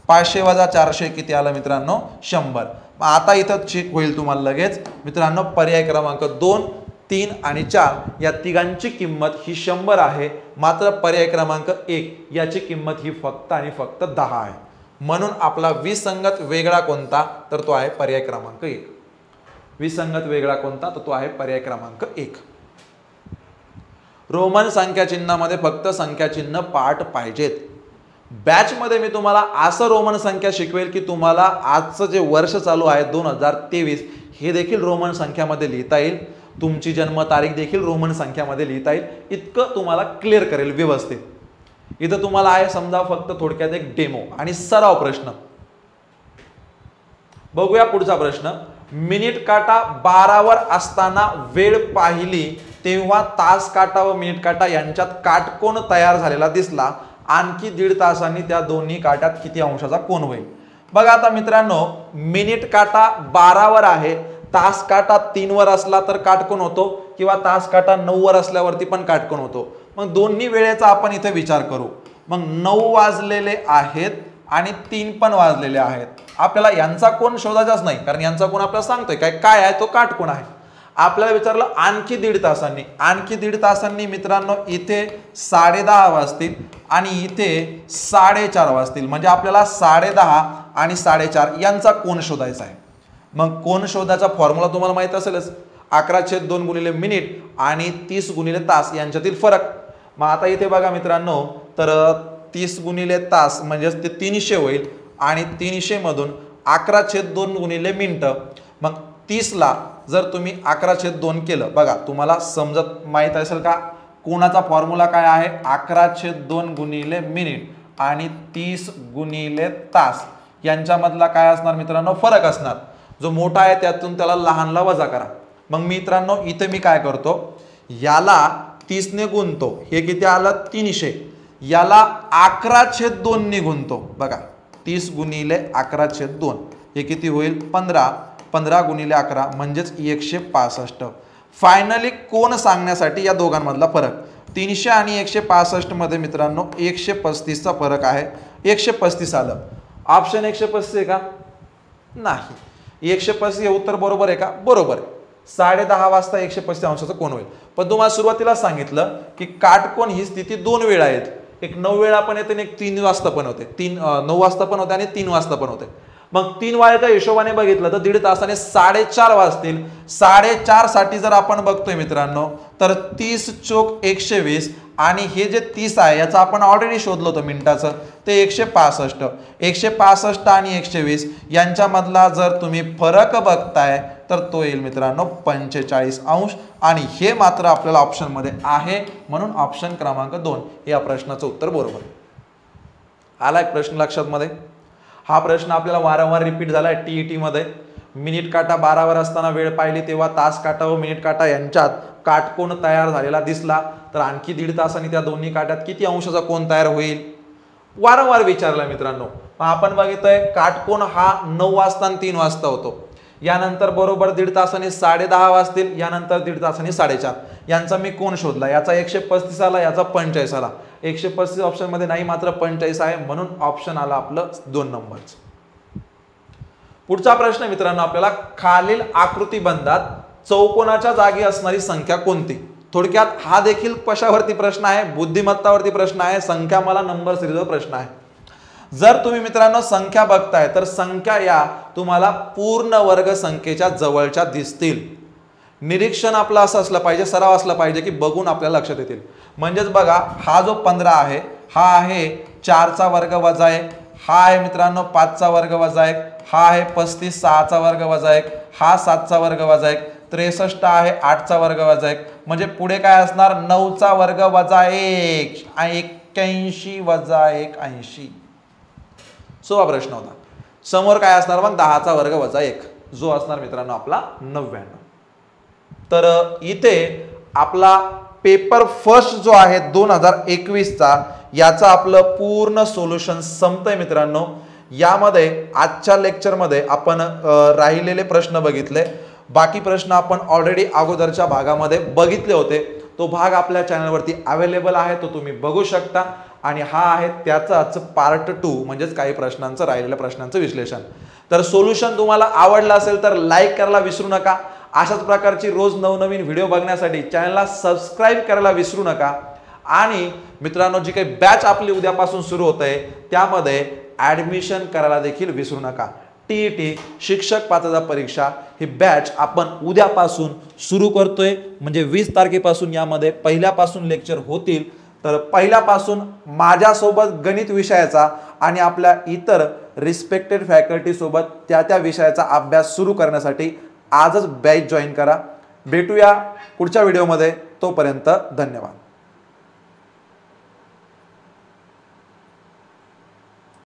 500 - 400 किती आलं मित्रांनो? 100. आता इथं चेक होईल तुम्हाला लगेच मित्रांनो. पर्याय क्रमांक 2, 3 आणि 4 या तिघांची किंमत ही 100 आहे, मात्र पर्याय क्रमांक 1 याची किंमत ही फक्त आणि फक्त 10 आहे. म्हणून आपला विसंगत वेगळा कोणता? तर तो आहे पर्याय क्रमांक 1. विसंगत वेगळा कोणता? तर तो आहे पर्याय क्रमांक 1. रोमन संख्या चिन्हामध्ये फक्त संख्या चिन्ह पाठ पाहिजेत. बॅच मध्ये मी तुम्हाला असं रोमन संख्या शिकवेल की तुम्हाला आजचं जे वर्ष चालू आहे 2023 हे देखील रोमन संख्यामध्ये लिहिता येईल. तुमची जन्मतारीख देखील रोमन संख्यामध्ये लिहिता येईल. इतकं तुम्हाला क्लिअर करेल व्यवस्थित. इथं तुम्हाला आहे समजा फक्त थोडक्यात एक डेमो आणि सराव प्रश्न. बघूया पुढचा प्रश्न. मिनिट काटा 12 वर असताना वेळ पाहिली तेव्हा तास काटा व मिनिट काटा यांच्यात काटकोन तयार झालेला दिसला. आणखी 1.5 तासांनी त्या दोन्ही काट्यात किती अंशाचा कोन होईल? बघा आता मित्रांनो, मिनिट काटा 12 वर आहे, तास काटा 3 वर असला तर काटकोन होतो, किंवा तास काटा 9 वर असल्यावरती पण काटकोन होतो. मग दोन्ही वेळेचा आपण इथे विचार करू. मग 9 वाजलेले आहेत आणि 3 पण वाजलेले आहेत. आपल्याला यांचा कोन शोधायचाच नाही, कारण यांचा कोन आपल्याला सांगतोय काय आहे, तो काटकोन आहे. आपल्याला विचारलं आणखी 1.5 तासांनी. आणखी 1.5 तासांनी मित्रांनो इथे 10:30 वाजतील आणि इथे 4:30 वाजतील. म्हणजे आपल्याला 10:30 आणि 4:30 यांचा कोन शोधायचा आहे. मग कोन शोधायचा फॉर्म्युला तुम्हाला माहित असेलच, 11/2 गुणिले मिनिट आणि 30 गुणिले तास यांच्यातील फरक. मग आता इथे बघा मित्रांनो, तर 30 गुणिले तास म्हणजे ते 300 होईल आणि 300 मधून 11/2 गुणिले मिनिटं. मग 30 ला जर तुम्ही 11/2 केलं, बघा तुम्हाला समजत माहित असेल का कोणाचा फॉर्म्युला काय आहे? 11/2 गुणिले मिनिट आणि 30 गुणिले तास यांच्यामधला काय असणार मित्रांनो? फरक असणार. जो मोठा आहे त्यातून त्याला लहानला वजा करा. मग मित्रांनो इथे मी काय करतो, याला 30 ने गुणतो, हे किती आलं? 300. याला 11/2 ने गुणतो. बघा 30 गुणिले 11/2 हे किती होईल? 15. 15 गुणिले 11 म्हणजेच 165. फायनली कोण सांगण्यासाठी या दोघांमधला फरक 300 आणि 165 मध्ये मित्रांनो 135चा फरक आहे. 135 आलं. ऑप्शन 135 आहे का? नाही. 135 हे उत्तर बरोबर आहे का? बरोबर आहे. 10:30 वाजता 135 अंशाचा कोन होईल. पण तुम्हाला सुरुवातीला सांगितलं की काटकोन ही स्थिती 2 वेळा आहेत. एक 9 वेळा पण येते आणि एक 3 वाजता पण होते. 9 वाजता पण होते आणि 3 वाजता पण होते. मग 3 वाजेच्या हिशोबाने बघितलं तर 1.5 तासाने 4:30 वाजतील. 4:30 साठी जर आपण बघतोय मित्रांनो तर 30 चोक 120 आणि हे जे 30 आहे याचं आपण ऑलरेडी शोधलं होतं मिनिटाचं, ते 165. 165 आणि 120 यांच्यामधला जर तुम्ही फरक बघताय तर तो येईल मित्रांनो 45 अंश. आणि हे मात्र आपल्याला ऑप्शन मध्ये आहे, म्हणून ऑप्शन क्रमांक 2 या प्रश्नाचं उत्तर बरोबर. आला एक प्रश्न लक्षात मध्ये? हा प्रश्न आपल्याला वारंवार रिपीट झालाय टीईटी मध्ये. मिनिट काटा 12 वर असताना वेळ पाहिली तेव्हा तास काटा व मिनिट काटा यांच्यात काटकोन तयार झालेला दिसला, तर आणखी 1.5 तासांनी त्या दोन्ही काट्यात किती अंशाचा कोन तयार होईल? वारंवार विचारला मित्रांनो. आपण बघितलंय काटकोन हा 9 वाजता आणि 3 वाजता होतो. यानंतर बरोबर 1.5 तासांनी 10:30 वाजतील, यानंतर 1.5 तासांनी 4:30. यांचा मी कोन शोधला. याचा 135 आला, याचा 45 आला. 135 ऑप्शन मध्ये नाही, मात्र 45 आहे, म्हणून ऑप्शन आला आपलं 2 नंबरचं. पुढचा प्रश्न मित्रांनो आपल्याला, खालील आकृतिबंधात चौकोनाच्या जागी असणारी संख्या कोणती? थोडक्यात हा देखील कशावरती प्रश्न आहे, बुद्धिमत्तावरती प्रश्न आहे, संख्या मला नंबर सिरीजवर प्रश्न आहे. जर तुम्ही मित्रांनो संख्या बघताय तर संख्या या तुम्हाला पूर्ण वर्ग संख्येच्या जवळच्या दिसतील. निरीक्षण आपलं असं असलं पाहिजे, सराव असला पाहिजे की बघून आपल्याला लक्षात येतील. म्हणजेच बघा, हा जो 15 आहे हा आहे 4चा वर्ग वजा 1, हा आहे मित्रांनो 5चा वर्ग वजा 1, हा आहे 35 6चा वर्ग वजा 1, हा 7चा वर्ग वजा 1, 63 आहे 8चा वर्ग वजा 1, म्हणजे पुढे काय असणार 9चा वर्ग वजा 1 आणि 81 वजा 1 80. सोपा प्रश्न होता. समोर काय असणार मग 10चा वर्ग वजा 1, जो असणार मित्रांनो आपला 99. तर इथे आपला पेपर फर्स्ट जो आहे 2021चा याचा आपलं पूर्ण सोल्युशन संपतंय मित्रांनो. यामध्ये आजच्या लेक्चरमध्ये आपण राहिलेले प्रश्न बघितले, बाकी प्रश्न आपण ऑलरेडी अगोदरच्या भागामध्ये बघितले होते. तो भाग आपल्या चॅनलवरती अवेलेबल आहे, तो तुम्ही बघू शकता. आणि हा आहे त्याचाच पार्ट 2 म्हणजेच काही प्रश्नांचं राहिलेल्या प्रश्नांचं विश्लेषण. तर सोल्युशन तुम्हाला आवडलं असेल तर लाईक करायला विसरू नका. अशाच प्रकारची रोज नवनवीन व्हिडिओ बघण्यासाठी चॅनलला सबस्क्राईब करायला विसरू नका. आणि मित्रांनो, जी काही बॅच आपली उद्यापासून सुरू होत आहे त्यामध्ये ॲडमिशन करायला देखील विसरू नका. टीईटी शिक्षक पात्रता परीक्षा ही बॅच आपण उद्यापासून सुरू करतोय. म्हणजे 20 तारखेपासून यामध्ये पहिल्यापासून लेक्चर होतील. तर पहिल्यापासून माझ्यासोबत गणित विषयाचा आणि आपल्या इतर रिस्पेक्टेड फॅकल्टी सोबत त्या विषयाचा अभ्यास सुरू करण्यासाठी आजच बॅच जॉईन करा. भेटूया पुढच्या व्हिडिओमध्ये. तोपर्यंत धन्यवाद.